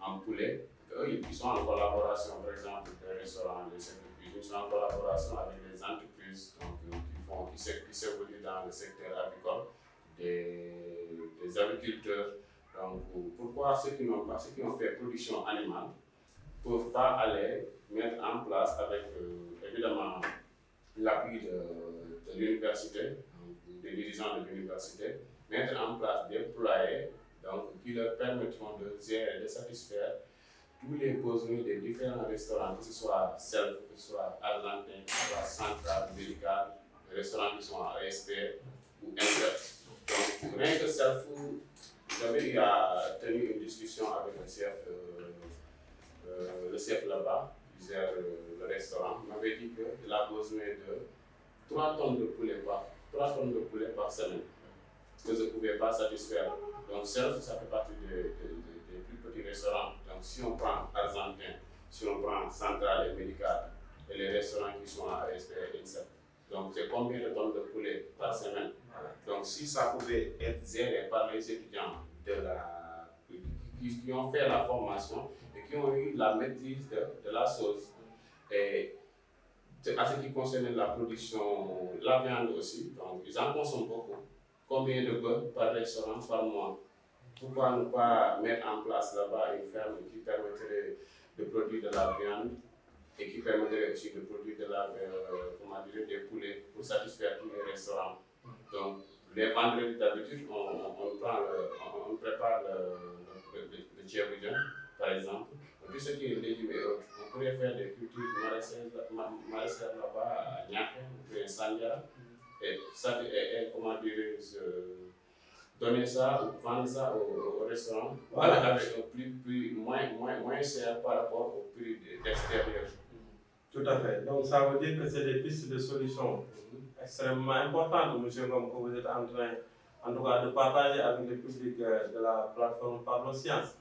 en poulet. Eux, ils sont en collaboration, par exemple, des restaurants, des secteurs de cuisine, ils sont en collaboration avec les entreprises qui s'évoluent dans le secteur avicole, des agriculteurs. Donc, pourquoi ceux qui ont fait production animale ne peuvent pas aller mettre en place avec, évidemment, l'appui de l'université, des dirigeants de l'université, mettre en place des poulaillers qui leur permettront de gérer, de satisfaire tous les besoins des différents restaurants, que ce soit self, que ce soit argentin, que ce soit central, médical, les restaurants qui sont à ASP ou inter. Donc, rien que self, j'avais eu à tenir une discussion avec le chef là-bas, qui gère le restaurant. Il m'avait dit qu'il a besoin de 3 tonnes de poulet par semaine, que je ne pouvais pas satisfaire. Donc, self, ça fait partie des plus petits restaurants. Donc, si on prend argentin, si on prend central et médical, et les restaurants qui sont à ASP et INSEP, donc c'est combien de tonnes de poulet par semaine? Donc, si ça pouvait être géré par les étudiants qui ont fait la formation et qui ont eu la maîtrise de la chose, et à ce qui concerne la production, la viande aussi, donc ils en consomment beaucoup. Combien de bœufs par restaurant par mois? Pourquoi ne pas mettre en place là-bas une ferme qui permettrait de produire de la viande et qui permettrait aussi de produire des poulets pour satisfaire tous les restaurants? Donc, les vendredis d'habitude, on prépare le tchèvre, par exemple. Tout ce qui est légumes et autres, on pourrait faire des cultures maraîchères là-bas à Niaké, ou à Sandiara, et donner ça ou vendre ça au restaurant avec un prix moins cher par rapport au prix d'extérieur. Tout à fait. Donc ça veut dire que c'est des pistes de solutions extrêmement importantes, M. Ngom, que vous êtes en train, en tout cas, de partager avec le public de la plateforme Parlons Sciences.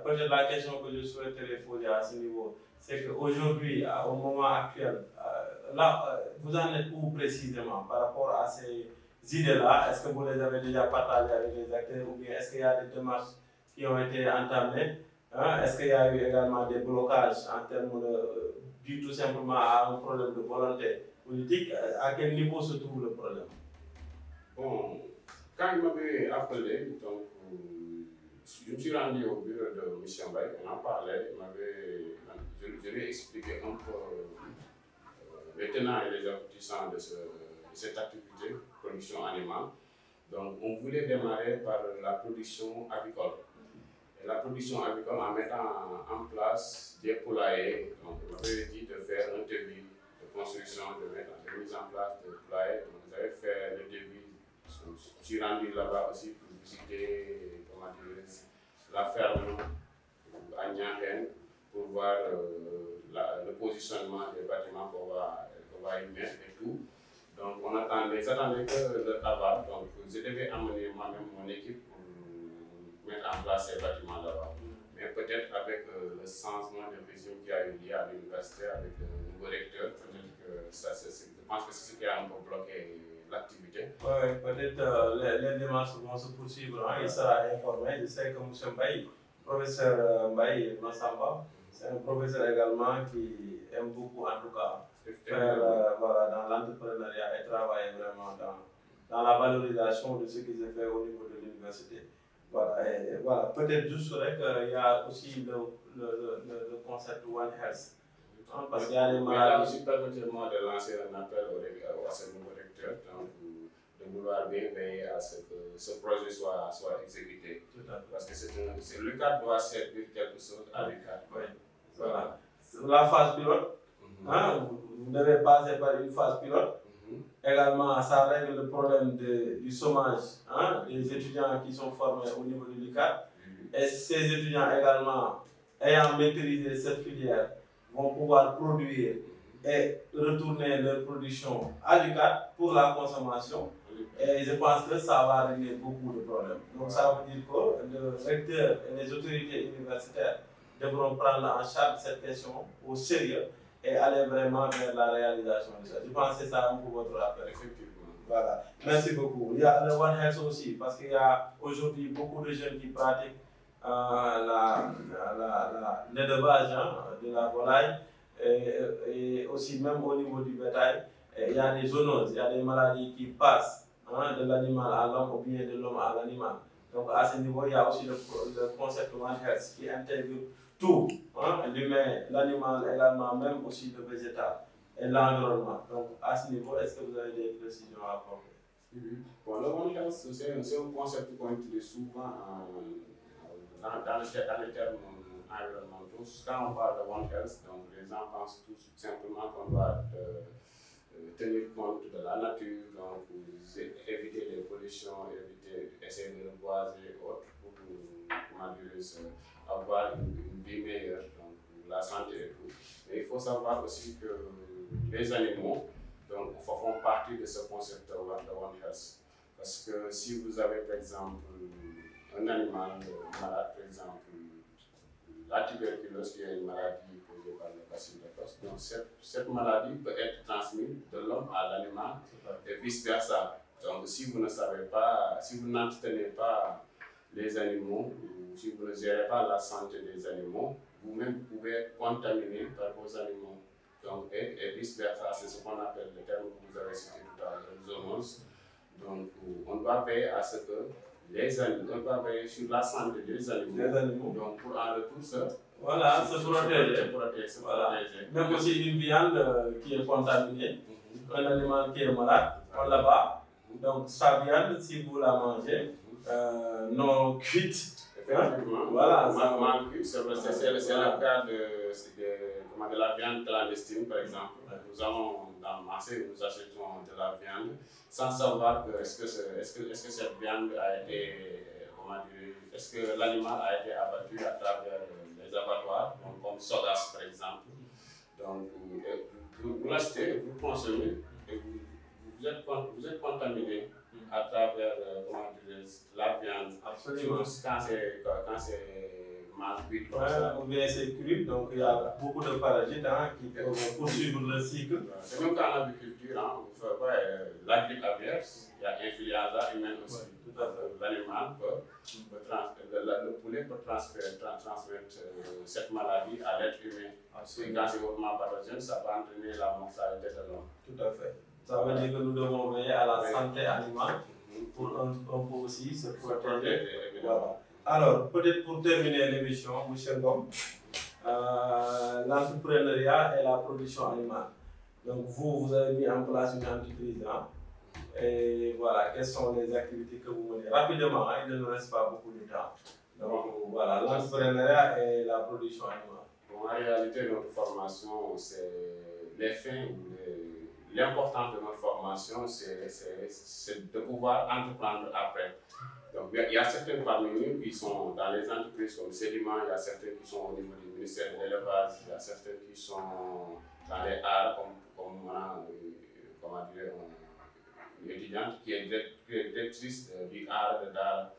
Peut-être la question que je souhaiterais poser à ce niveau, c'est qu'aujourd'hui, au moment actuel, là, vous en êtes où précisément par rapport à ces idées-là? Est-ce que vous les avez déjà partagées avec les acteurs ou bien est-ce qu'il y a des démarches qui ont été entamées? Est-ce qu'il y a eu également des blocages en termes dû tout simplement à un problème de volonté politique? À quel niveau se trouve le problème? Bon, quand il m'avait appelé, donc, je me suis rendu au bureau de M. Mbaye, on en parlait, je lui ai expliqué un peu les tenants et les aboutissants de cette activité, production animale. Donc, on voulait démarrer par la production avicole. Et la production avicole en mettant en place des poulaillers. Donc, on m'avait dit de faire un devis de construction, de mise en place de poulaillers. Donc, j'avais fait le devis. Je suis rendu là-bas aussi pour visiter la ferme à Niakhène pour voir le positionnement des bâtiments qu'on va y mettre et tout. Donc ils attendaient que le travail. Donc je devais amener moi-même mon équipe pour mettre en place ces bâtiments là-bas. Mais peut-être avec le changement de régime qui a eu lieu à l'université, avec le nouveau recteur, peut-être que je pense que c'est ce qui a un peu bloqué l'activité. Oui, peut-être les démarches vont se poursuivre, hein, il sera informé. Je sais que M. Mbaye, professeur Mbaye Massamba, c'est un professeur également qui aime beaucoup, en tout cas, faire voilà, dans l'entrepreneuriat et travailler vraiment dans la valorisation de ce qui se fait au niveau de l'université. Voilà, et voilà. Peut-être juste qu'il y a aussi le concept One Health. Hein, parce qu'il y a des maladies. Là aussi, permettez-moi de lancer un appel à ce nouveau recteur, donc, de vouloir bien veiller à ce que ce projet soit exécuté. Parce que l'UCAD doit servir quelque chose à l'UCAD. Oui. Voilà. La phase pilote, hein, vous devez passer par une phase pilote. Également, ça règle le problème du chômage, hein, des étudiants qui sont formés au niveau du l'UCAD. Et ces étudiants également, ayant maîtrisé cette filière, vont pouvoir produire et retourner leur production à l'UCAD pour la consommation. Et je pense que ça va régler beaucoup de problèmes. Donc ça veut dire que le recteur et les autorités universitaires devront prendre en charge cette question au sérieux et aller vraiment vers la réalisation de ça. Je pense que c'est ça un peu votre appel. Effectivement. Voilà. Merci beaucoup. Il y a le One Health aussi, parce qu'il y a aujourd'hui beaucoup de jeunes qui pratiquent l'élevage, hein, de la volaille, et aussi même au niveau du bétail, il y a des zoonoses, il y a des maladies qui passent, hein, de l'animal à l'homme ou bien de l'homme à l'animal. Donc à ce niveau, il y a aussi le concept One Health qui intègre tout, hein, l'humain, l'animal également, même aussi le végétal et l'environnement. Donc à ce niveau, est-ce que vous avez des précisions à apporter? Bon, le One Health, c'est un concept qu'on utilise souvent dans les termes environnementaux. Quand on parle de One Health, donc les gens pensent tout simplement qu'on doit tenir compte de la nature, donc éviter les pollutions, essayer de reboiser et autres pour avoir une vie meilleure, donc la santé et tout. Mais il faut savoir aussi que les animaux donc, font partie de ce concept de One Health. Parce que si vous avez par exemple un animal malade, par exemple la tuberculose qui est une maladie causée par le bacille de Koch, donc cette maladie peut être transmise de l'homme à l'animal et vice versa. Donc si vous ne savez pas, si vous n'entretenez pas les animaux, ou si vous ne gérez pas la santé des animaux, vous-même pouvez être contaminé par vos animaux. Donc, et vice versa, c'est ce qu'on appelle le terme que vous avez cité tout à l'heure, zoonose. Donc, on doit veiller à ce que les animaux, on doit veiller sur la santé des animaux. Donc, pour en retour, voilà, se protéger. Voilà. Même aussi une viande qui est contaminée, un animal qui est malade, on la bat. Donc, sa viande, si vous la mangez, non cuite. Effectivement, voilà, mal cuite, c'est le cas de la viande clandestine, par exemple. Nous allons dans le marché, nous achetons de la viande sans savoir que est-ce que cette viande a été, est-ce que l'animal a été abattu à travers les abattoirs, donc comme Sodas par exemple. Donc vous l'achetez, vous consommez et vous êtes contaminé à travers la viande. Absolument. Quand c'est mal cuit. Ou bien c'est cru, donc il y a beaucoup de parasites, hein, qui peuvent poursuivre le cycle. C'est même qu'en agriculture, hein, vous faites la grippe aviaire, il y a influenza humaine aussi. Tout à fait. L'animal le poulet peut transmettre cette maladie à l'être humain. Et quand c'est hautement pathogène, ça peut entraîner la mortalité de l'homme. Tout à fait. Ça veut dire que nous devons veiller à la santé animale pour un peu aussi se protéger. Voilà. Alors, peut-être pour terminer l'émission, M. Ngom, l'entrepreneuriat et la production animale. Donc vous avez mis en place une entreprise, hein, et voilà, quelles sont les activités que vous menez? Rapidement, hein, il ne nous reste pas beaucoup de temps. Donc voilà, l'entrepreneuriat et la production animale. Bon, en réalité, notre formation, c'est les fins ou l'importance de notre formation, c'est de pouvoir entreprendre après. Donc, il y a certains parmi nous qui sont dans les entreprises comme Sédiment, il y a certains qui sont au niveau du ministère de l'élevage, il y a certains qui sont dans les arts, comme étudiante, qui est directrice du art de Dara.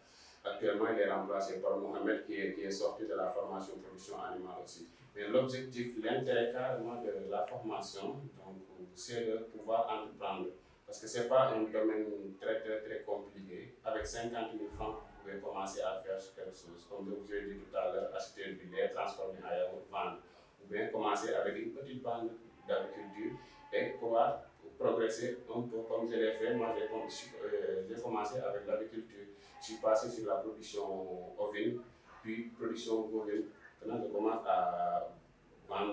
Actuellement, elle est remplacée par Mohamed, qui est sorti de la formation production animale aussi. Mais l'objectif, l'intérêt carrément de la formation, c'est de pouvoir entreprendre. Parce que ce n'est pas un domaine très compliqué. Avec 50 000 francs, vous pouvez commencer à faire quelque chose. Comme je vous ai dit tout à l'heure, acheter du lait, transformer en yaourt, vendre. Ou bien commencer avec une petite bande d'agriculture et pouvoir progresser un peu comme je l'ai fait. Moi, j'ai commencé avec l'agriculture. Je suis passé sur la production ovine, puis production bovine. Maintenant, je commence à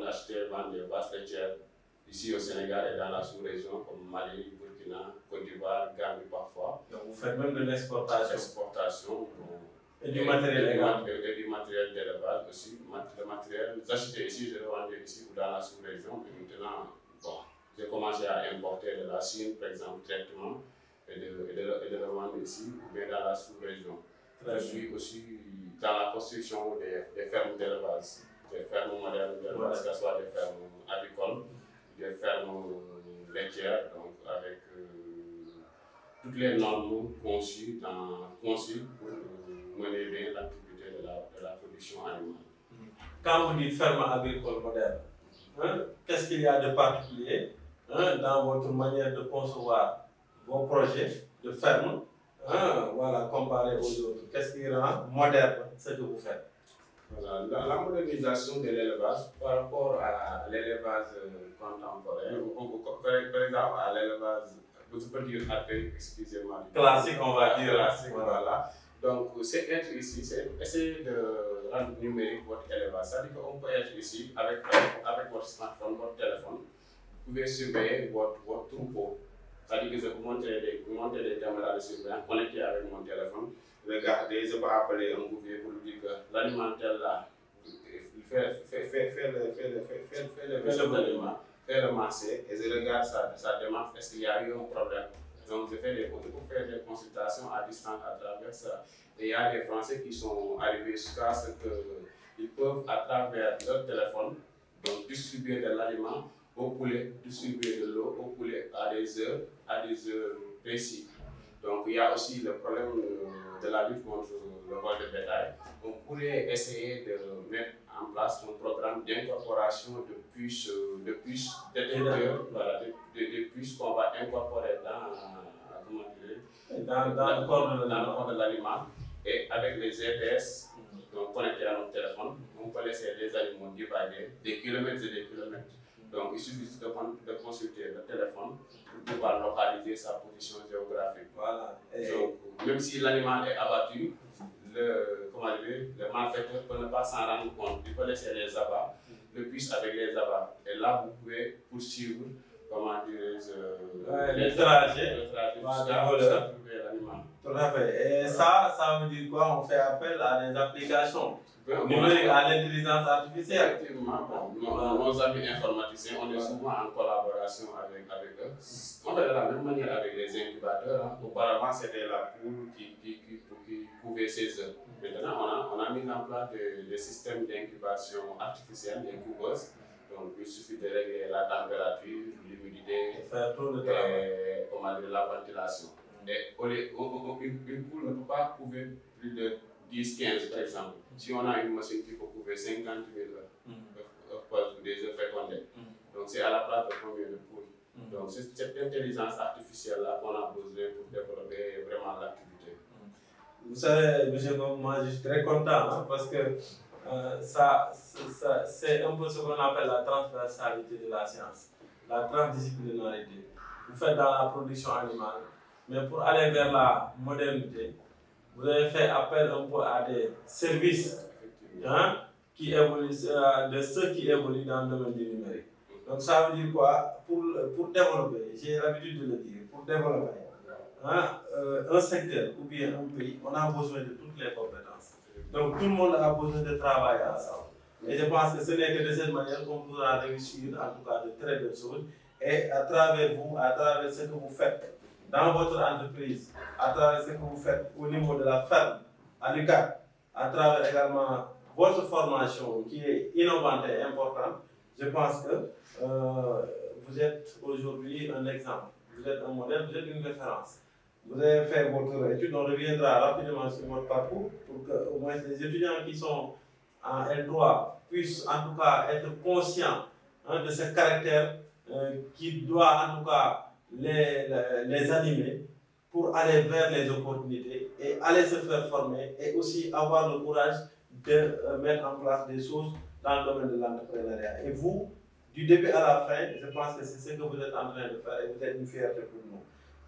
acheter, vendre des vaches laitières ici au Sénégal et dans la sous-région comme Mali, Burkina, Côte d'Ivoire, Gambie parfois. Donc vous faites même de l'exportation. L'exportation. Et du matériel également. Et du matériel d'élevage aussi. Le matériel, j'achetais ici, je le vendais ici ou dans la sous-région. Et maintenant, bon, j'ai commencé à importer de la Chine, par exemple, directement, et de le vendre ici ou bien dans la sous-région. Je suis aussi dans la construction des fermes d'élevage, des fermes modernes d'élevage, que ce soit des fermes avicoles, des fermes laitières, donc avec toutes les normes conçues pour mener bien l'activité de la production animale. Quand vous dites ferme agricole moderne, qu'est-ce qu'il y a de particulier dans votre manière de concevoir vos projets de ferme, voilà, comparé aux autres? Qu'est-ce qui rend moderne ce que vous faites? Voilà, la modernisation de l'élevage par rapport à l'élevage contemporain, par exemple à l'élevage, je peux dire excusez-moi. Classique, on va dire. Classique, voilà. Donc, c'est être ici, c'est essayer de rendre numérique votre élevage. C'est-à-dire qu'on peut être ici avec votre smartphone, votre téléphone, vous pouvez surveiller votre troupeau. C'est-à-dire que je vous montre des caméras de surveillance connectées avec mon téléphone. Regardez, je peux appeler un bouvier pour lui dire que l'animal tel là, fait le marché et je regarde sa démarche, est-ce qu'il y a eu un problème? Donc je fais des consultations à distance à travers ça. Et il y a des Français qui sont arrivés jusqu'à ce qu'ils peuvent à travers leur téléphone donc, distribuer de l'aliment au poulet, distribuer de l'eau au poulet à des heures précises. Donc il y a aussi le problème de la lutte contre le vol de bétail. On pourrait essayer de mettre en place un programme d'incorporation de puces détecteurs, voilà, de puces qu'on va incorporer dans le corps de l'animal. Et avec les GPS connectés à notre téléphone, on peut laisser les animaux divaguer des kilomètres et des kilomètres. Donc il suffit de consulter le téléphone pour pouvoir localiser sa position géographique. Voilà. Donc, même si l'animal est abattu, le malfaiteur peut ne pas s'en rendre compte. Il peut laisser les abats, le puce avec les abats. Et là, vous pouvez poursuivre, le trajet jusqu'à trouver l'animal. Tout à fait. Et ça veut dire quoi? On fait appel à des applications numériques, à l'intelligence artificielle. Effectivement, nos amis informaticiens, on est souvent en collaboration avec eux. On fait de la même manière avec les incubateurs. Auparavant, c'était la poule qui pouvait ses œufs. Maintenant, on a mis en place des systèmes d'incubation artificielle, des couveuses. Donc, il suffit de régler la température, l'humidité, la ventilation. Et une poule ne peut pas couver plus de 10-15 par exemple. Si on a une machine qui peut couver 50 000 des œufs fécondés, donc c'est à la place de combien de poules? Donc c'est cette intelligence artificielle-là qu'on a besoin pour développer vraiment l'activité. Vous savez, M. Ngom, moi je suis très content parce que c'est un peu ce qu'on appelle la transversalité de la science, la transdisciplinarité. Vous faites dans la production animale, mais pour aller vers la modernité, vous avez fait appel un peu à des services qui évoluent, de ceux qui évoluent dans le domaine du numérique. Donc ça veut dire quoi? Pour développer, j'ai l'habitude de le dire, pour développer un secteur ou bien un pays, on a besoin de toutes les compétences. Donc tout le monde a besoin de travailler ensemble. Et je pense que ce n'est que de cette manière qu'on pourra réussir en tout cas de très belles choses. Et à travers vous, à travers ce que vous faites dans votre entreprise, à travers ce que vous faites au niveau de la ferme, à l'UCAD, à travers également votre formation qui est innovante et importante, je pense que vous êtes aujourd'hui un exemple vous êtes un modèle, vous êtes une référence. Vous avez fait votre étude, on reviendra rapidement sur votre parcours pour que au moins les étudiants qui sont en L3 puissent en tout cas être conscients de ce caractère qui doit en tout cas les animer pour aller vers les opportunités et aller se faire former et aussi avoir le courage de mettre en place des choses dans le domaine de l'entrepreneuriat. Et vous, du début à la fin, je pense que c'est ce que vous êtes en train de faire et vous êtes une fierté pour nous.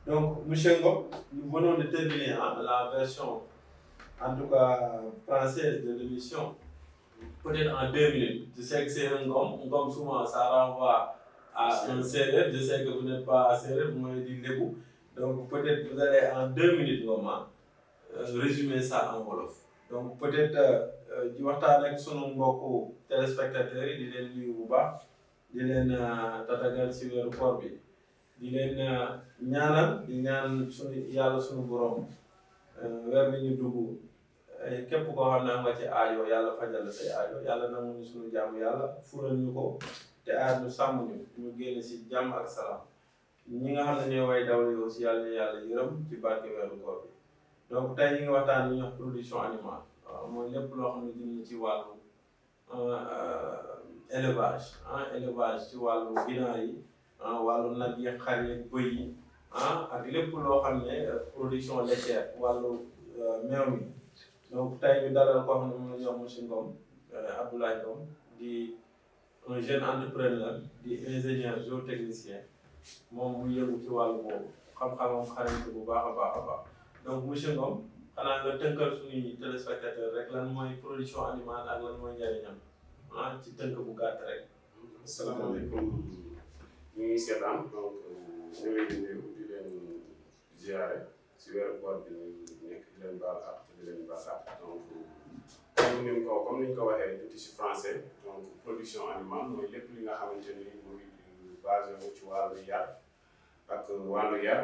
Donc, M. Ngom, nous venons de terminer la version, en tout cas française de l'émission, peut-être en 2 minutes. Je sais que c'est un Ngom souvent ça renvoie à un Sérère, je sais que vous n'êtes pas Sérère, vous m'avez dit Lébou. Donc peut-être vous allez en 2 minutes Ngom résumer ça en wolof. Donc peut-être di waxtaan ak sunu mbokku téléspectateurs yi di leen nuyu bu baax di leen tatagal ci weeru koor bi di leen ñaanal di ñaan sunu yàlla sunu borom weer bi ñu dugg képp koo xam ne am nga ci aajo yàlla fajal la say aajo yàlla nangu ñu sunu jàmm yàlla fulal ñu ko te aar ñu sàmm ñu génn ci jàmm ak salaam ñi nga xam ne ñooy way dawal yi aussi yàlla ñu yàlla yërëm ci barke weeru koor bi donc tey ñu ngi waxtaan li ñuy wax production animale waaw mooy lépp loo xam ne dinañ ci wàllu élevage élevage ci wàllu ginaar yi wàllu nag yi xar yi bëy yi ak lépp loo xam ne production laitière wàllu meew mi donc tey ñu dalal koo xam ne moom la ñuy wax monsieur Ngom Abdoulaye Ngom di un jeune entrepreneur di ingénieur géotechnicien moom mu yëngu ci wàllu boobu xam-xamam xarañte bu baax a baax a baax donc monsieur Ngom xanaa nga tënkal suñuy téléspectateur rek lan mooy production animale ak lan mooy njëriñam ci tënk bu gàtt rek. asalaamaaleykum ñu ngi seetaan donc ñu ngi leen di nuyu di leen ziare si weeru koor bi ñu nekk di leen baal ak di leen baal ak donc comme ni ñu ko waxee tuuti si français donc production animale mooy lépp li nga xamante ni mu ngi basé wu ci wàllu yar ak wàllu yar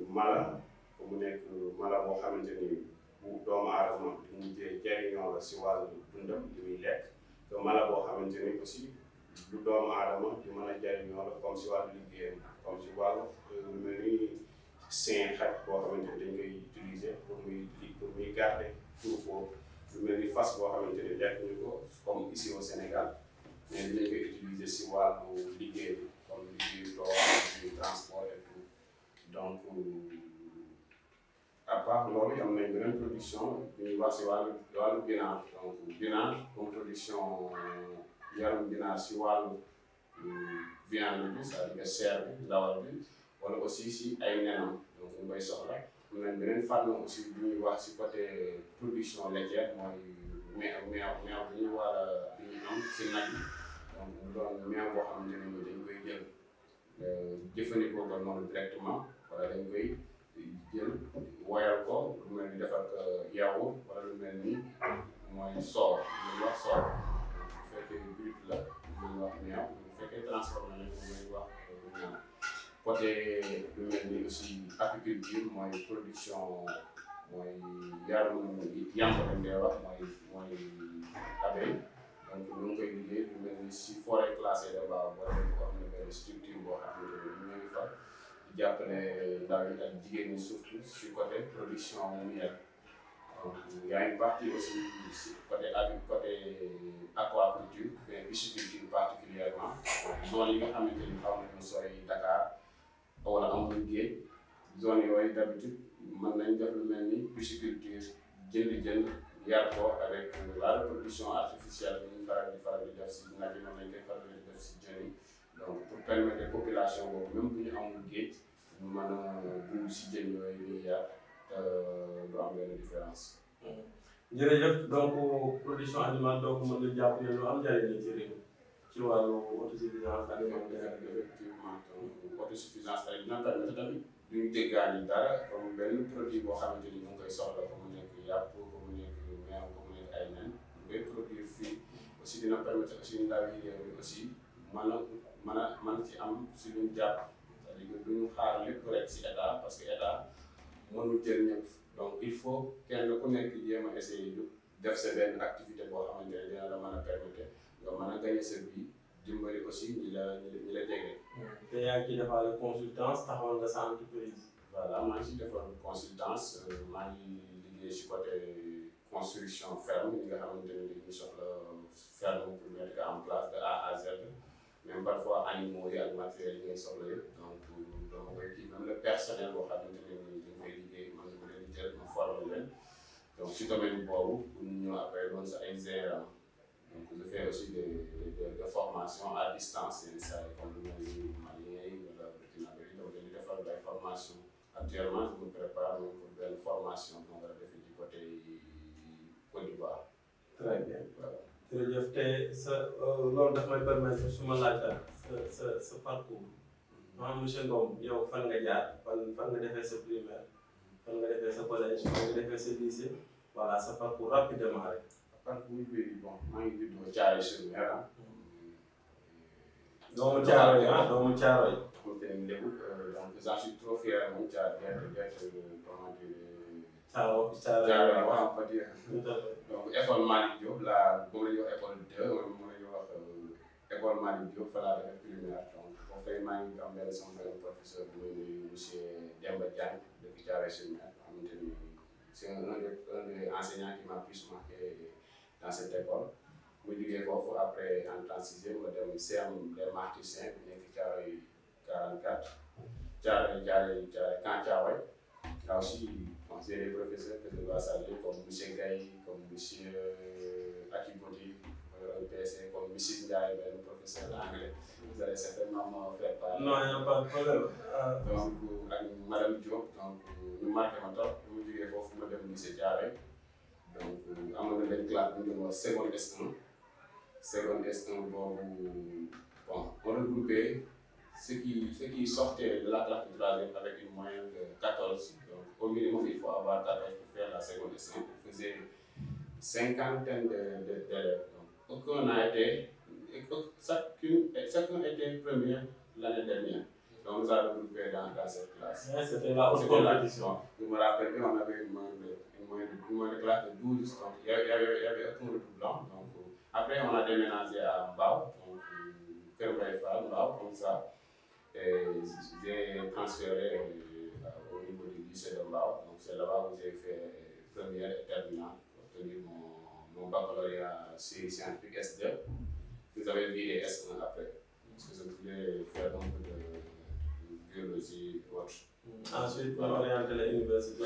mala ko mu nekk mala boo xamante ni bu doomu aadama di mujjee jariñoo la si wàllu dundam li muy lekk te mala boo xamante ni aussi lu doomu aadama di mën a jariñoo la comme si wàllu liggéeyam comme si wàllu lu mel ni seen xaj boo xamante ni dañ koy utiliser pour muy garder troupeau lu mel ni fas boo xamante ni lekk ñu ko comme ici au Sénégal mais dinañ koy utiliser si wàllu liggéey bi comme liggéeyu tool liggéeyu transport et tout donc à part loolu am nañ beneen production bu ñuy wax si wàllu ginaar donc ginaar comme production yaram ginaar si wàllu viande bi c'est-à-dire que chair bi ndawal bi wala aussi si ay nenam donc ñu koy soxla am nañ beneen fànn aussi bu ñuy wax si côté production laitière mooy meew bi ñuy war a bi ñu am si nag yi donc mu doon meew boo xamante ne dañ koy jël jëfandikoo ko noonu directement wala dañ koy jël woyal ko lu mel ni defar yaourt wala lu mel ni mooy soor lu ñuy wax soor bu fekkee brut la lu ñuy wax meew bu fekkee transformé la lu ñuy wax meew côté lu mel ni aussi apiculture mooy production mooy yarum yàmb lañ koy wax mooy abeille donc ñu ngi koy liggéey lu mel ni si forêt classée de Mbao wala dañ ko am ne benn structure boo xam ne ñu ngi fa jàppale ndaw yi ak jigéen ñi surtout si côté production miel donc y a une partie aussi si côté aquaculture mais pisciculture particulièrement zone yi nga xamante ni xaw nañu sori Dakar wala amul géej zone yooyu d'habitude mën nañ def lu mel ni pisciculture jënd yar ko avec la reproduction artificielle bi ñu faral di def si nag yi noonu lañ koy faral di def si jën yi donc pour permettre population boobu même bu ñu amul géej ñu mën a dund si jën yooyu ñuy yar du am benn différence. jërëjëf donc production animale donc mën na jàpp ne lu am njëriñ la ci réew ci wàllu autosuffisance alimentaire. effectivement donc autosuffisance ay dina permettre tamit duñu jéggaani dara comme benn produit boo xamante ni mu ngi koy soxla ko mu nekk yàpp ko mu nekk meew ko mu nekk ay nen ñu koy produire fii aussi dina permettre aussi ndaw yi réew mi aussi mën ci am si luñ jàpp c'est-à-dire que duñu xaar lépp rek si état parce que état mënul jël ñëpp donc il faut kenn ku nekk jéem a essayer def sa benn activité boo xamante ne dina la mën a permettre nga mën a gagner sa vie dimbali aussi ñi la jege. te yaa ngi ciy defaale consultance taxawal nga sa entreprise. voilà maa ngi ciy defal consultance maa ngi liggéey ci côté construction ferme ñi nga xamante ne dañuy soxla ferme pour mettre en place de A à Z même parfois animaux yi ak matériels yi ngay soxla yëpp donc mooy kii même le personnel boo xamante ne nii dañ koy liggéey man ma leen di jël ma former leen donc ci domaine boobu pour ñu ñëw après doon sa ay gérant donc je fais aussi des formations à distance yenn saa yi comme lu mel ni Malien yi wala Burkinabé yi donc dañuy defal ay formation actuellement je me prépare pour benn formation bu ma war a defee du côté Côte d'Ivoire. Très bien. jërëjëf te sa loolu daf may permettre su ma laajte sa parcours. maanaam monsieur Ngom yow fan nga jaar fan nga defee sa primaire fan nga defee sa collège fan nga defee sa lycée voilà sa parcours rapidement rek. parcours bi bon maa ngi juddoo Thiaroye-sur-Mer doomu Thiaroye doomu Thiaroye. donc j'en suis trop fier moom d'être comment dire. Thiaroye waaw on peut dire. donc école Malick Diop la moom la ñuy wax école 2 moom la ñuy wax école Malick Diop fa laa defee primaire donc foofu tey maa ngi am benn sama benn professeur bu muy nuyu monsieur Demba Diagne depuis Thiaroye-sur-Mer xamante ni c'est un des enseignants qui m'a plus marqué dans cette école. mu liggéey foofu après en 36e ma dem CM les Martins bu nekk Thiaroye 44 Thiaroye Camp Thiaroye là aussi bon j'ai des professeurs que je dois saluer comme monsieur Gaye comme monsieur Akibodi PC comme monsieur Ndiaye benn professeur anglais vous allez certainement me faire part. non y a pas de problème. donc ak madame Diop donc ñu marqué ma trop mu liggéey foofu ma dem lycée Thiaroye donc amoon na benn classe bu ñu doon wax seconde S1 seconde S1 boobu bon on regroupait ceux qui sortaient de la classe de troisième avec une moyenne de 14 donc au minimum il faut avoir 14 pour faire la seconde S1 on faisait cinquantaine d'élèves donc aucun n'a été chacun était premier l'année dernière donc nous avons regroupé dans cette classe. Ouais, c'était la haute compétition. Je me rappelle on avait une moyenne de classe de 12 donc il y avait aucun redoublant donc après on a déménagé à Mbao donc Kër Mbaye Fall Mbao comme ça et j'ai transféré au niveau du lycée de Mbao donc c'est là-bas où j'ai fait première et terminale pour obtenir mon baccalauréat scientifique S2 vous avez vu les S1 après parce que je voulais faire un peu de biologie ou autre. Ensuite on orienté à l'université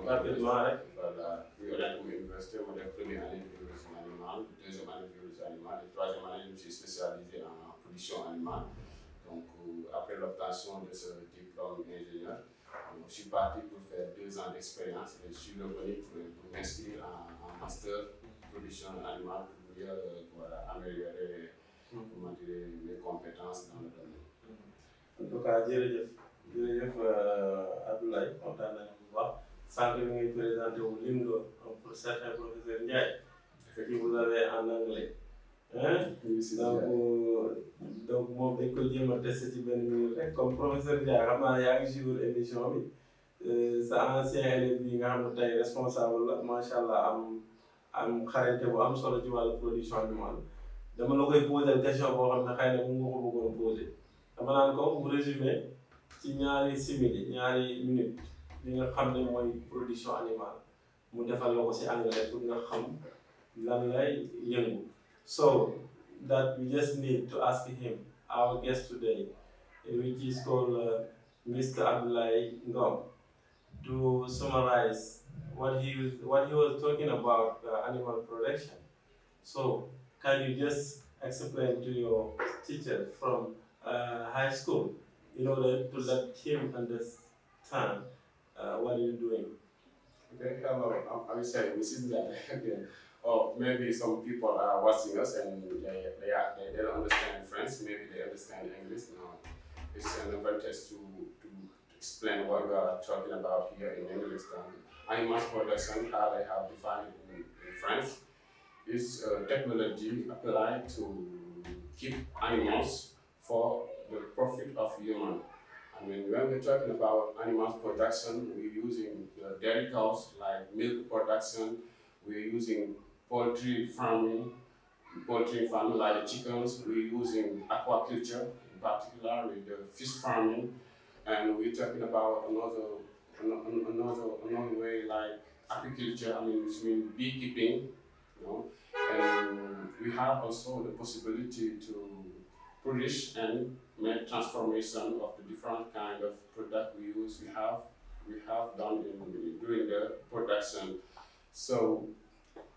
rapidement rek. Voilà puis orienté à l'université ma def première année de biologie animale deuxième année de biologie animale et troisième année je me suis spécialisé en production animale donc après l'obtention de ce diplôme d'ingénieur je suis parti pour faire 2 ans d'expérience et je suis revenu pour m'inscrire en master production animale pour mieux améliorer comment dire mes compétences dans le domaine. En tout cas jërëjëf Abdoulaye kontaan nañu bu baax sànq bi ngay présenté wu lim nga pour certains professeurs Ndiaye qui vous avez en anglais donc moom dañ koy jéem a testé ci benn minute rek comme professeur Ndiaye xam naa yaa ngi suivre émission bi sa ancien élève bi nga xam ne tey responsable la macha allah am xarañte bu am solo ci wàllu production animale dama la koy poser question boo xam ne xëy na mu nga ko bëggoon poser dama naan ko mu résumé ci ñaari simili ñaari minute li nga xam ne mooy production animale mu defal la ko ci anglais pour nga xam lan lay yëngu so that we just need to ask him our guest today which is called Mr. Abdoulaye Ngom to summarize what he was talking about animal production. So can you just explain to your teacher from high school in order to let him understand what you're doing? Okay, hello, I will say Mrs. Ndiaye again. Or maybe some people are watching us and they don't understand French, maybe they understand English. No, it's an advantage to explain what we are talking about here in English. Animal production, how they have defined it in French, is technology applied to keep animals for the profit of human. I mean, when we're talking about animal production, we're using dairy cows like milk production, we're using poultry farming, poultry farming like the chickens. We're using aquaculture, in particular with the fish farming, and we're talking about another way like agriculture. I mean, which means beekeeping, you know. And we have also the possibility to produce and make transformation of the different kind of product we use. We have done during the production. So,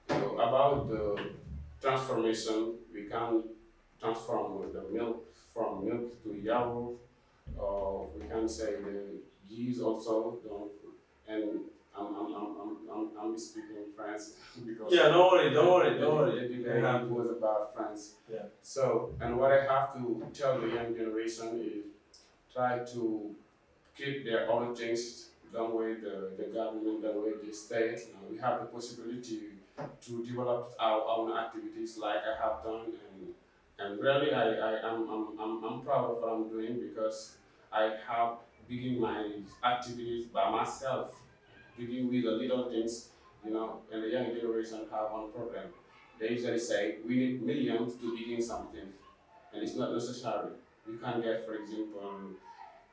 about the transformation, we can transform the milk from milk to yogurt, or we can say the cheese also. And I'm speaking French because Yeah, don't worry. the debate was about France. Yeah. So, and what I have to tell the young generation is try to keep their own things, don't way the government, don't way the state. We have the possibility to develop our own activities like I have done, and really I'm proud of what I'm doing because I have begin my activities by myself, begin with the little things, and the young generation have one problem. They usually say we need millions to begin something, and it's not necessary. You can get, for example,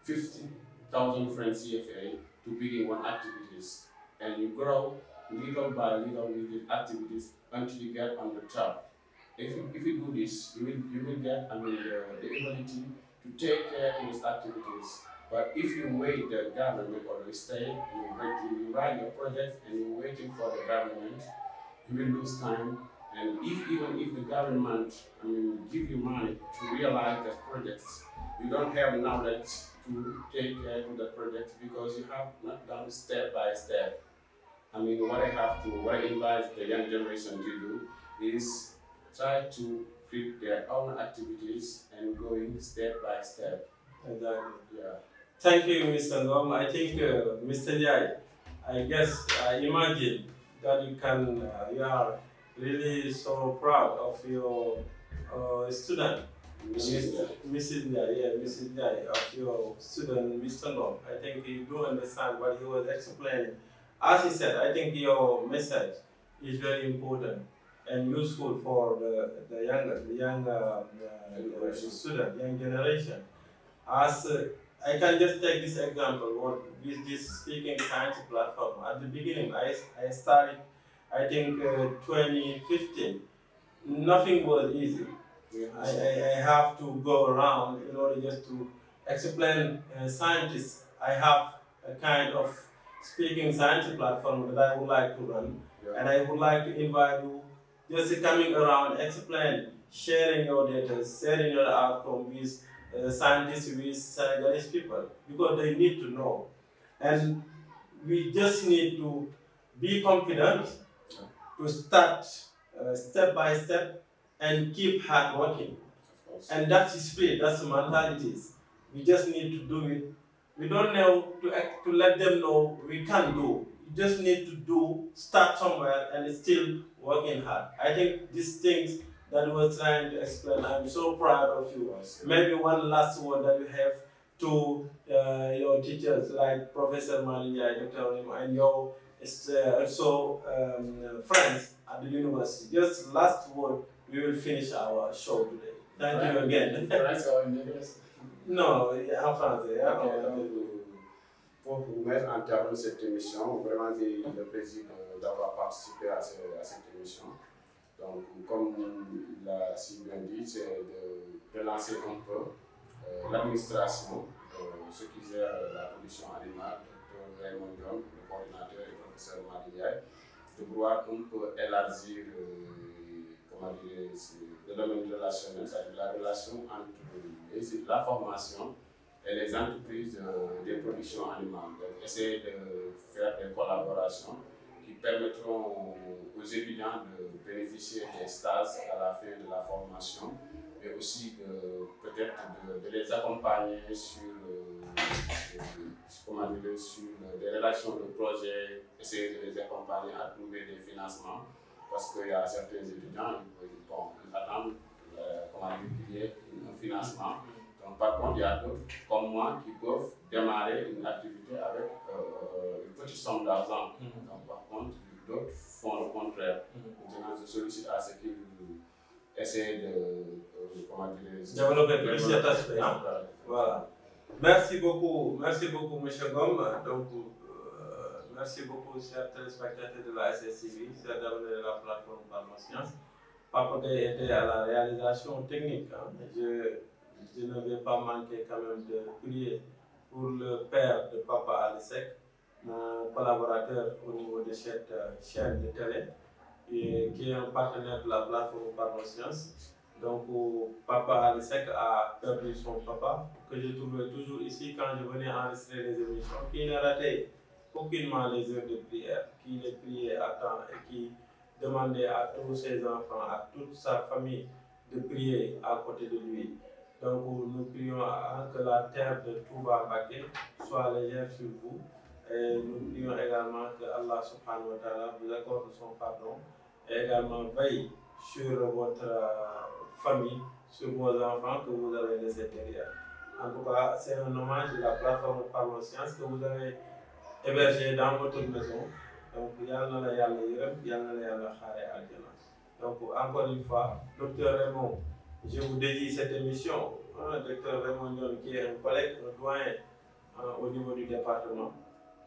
50,000 francs CFA to begin one activities, and you grow little by little with the activities until you get on the top. If you do this, you will get the ability to take care of these activities. But if you wait the government or the state, you write your project and you're waiting for the government, you will lose time. And even if the government give you money to realize the projects, you don't have knowledge to take care of the project because you have not done step by step. What I invite the young generation to do is try to create their own activities and going step by step. Exactly. Yeah. Thank you, Mr. Ngom. I think, Mr. Yai, I guess, I imagine that you are really so proud of your student. Mrs. Yai, of your student, Mr. Ngom. I think you do understand what he was explaining. As he said, I think your message is very important and useful for the young student, young generation. As I can just take this example with this Speaking Science platform. At the beginning, I started, I think, 2015. Nothing was easy. I have to go around in order just to explain scientists. I have a kind of Speaking Science platform that I would like to run, and I would like to invite you just coming around, explain, sharing your data, sharing your outcome with scientists, with Senegalese people, because they need to know. And we just need to be confident to start step by step and keep hard working. And that is free, that's the mentality. We just need to do it. We don't know to let them know we can do. You just need to start somewhere and still working hard. I think these things that we're trying to explain, I'm so proud of you. Maybe one last word that you have to your teachers like Professor Malinja, Dr. Onim, and your friends at the university. Just last word, we will finish our show today. Thank you again. French or in English? Non, en français. Pour vous mettre en terme de cette émission, vraiment j'ai le plaisir d'avoir participé à cette émission. Donc, comme il l'a si bien dit, c'est de relancer un peu l'administration, ceux qui gèrent la production animale, Dr. Raymond Diom, le coordinateur et le professeur Madiaye, de pouvoir un peu élargir le domaine relationnel, c'est-à-dire la relation entre la formation et les entreprises de production animale. Donc, essayer de faire des collaborations qui permettront aux étudiants de bénéficier des stages à la fin de la formation, mais aussi peut-être de les accompagner sur des relations de projet, essayer de les accompagner à trouver des financements, parce qu'il y a certains étudiants ils attendent qu'il y ait un financement. Donc, par contre, il y a d'autres comme moi qui peuvent démarrer une activité avec une petite somme d'argent. Donc, par contre, d'autres font le contraire. Maintenant, je sollicite à ce qu'ils essayer de comment dirais-je, développer plus cet aspect. Hein? Voilà. Merci beaucoup, M. Gom. Donc, merci beaucoup, chers téléspectateurs de la SSTV, chers amis de la plateforme Parlons Sciences. Papa Gaye était à la réalisation technique. Hein. Je ne vais pas manquer quand même de prier pour le père de Papa Alisek, mon collaborateur au niveau de cette chaîne de télé, qui est un partenaire de la plateforme Parlons Sciences. Donc, Papa Alisek a perdu son papa, que je trouvais toujours ici quand je venais enregistrer les émissions, qui ne ratait aucunement les heures de prière, qui les priait à temps et qui demandait à tous ses enfants, à toute sa famille de prier à côté de lui. Donc nous prions que la terre de Touba Baké soit légère sur vous. Et nous prions également que Allah subhanahu wa ta'ala vous accorde son pardon et également veille sur votre famille, sur vos enfants que vous avez laissés derrière. En tout cas, c'est un hommage de la plateforme Parlons Sciences que vous avez hébergé dans votre maison. Donc, donc, encore une fois, Dr Raymond, je vous dédie cette émission. Dr Raymond Dion, qui est un collègue, un doyen au niveau du département,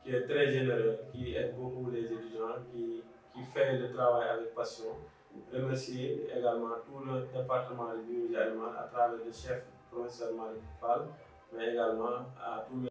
qui est très généreux, qui aide beaucoup les étudiants, qui fait le travail avec passion. Remercier également tout le département de biologie animale à travers le chef, professeur Malik Fall, mais également à tous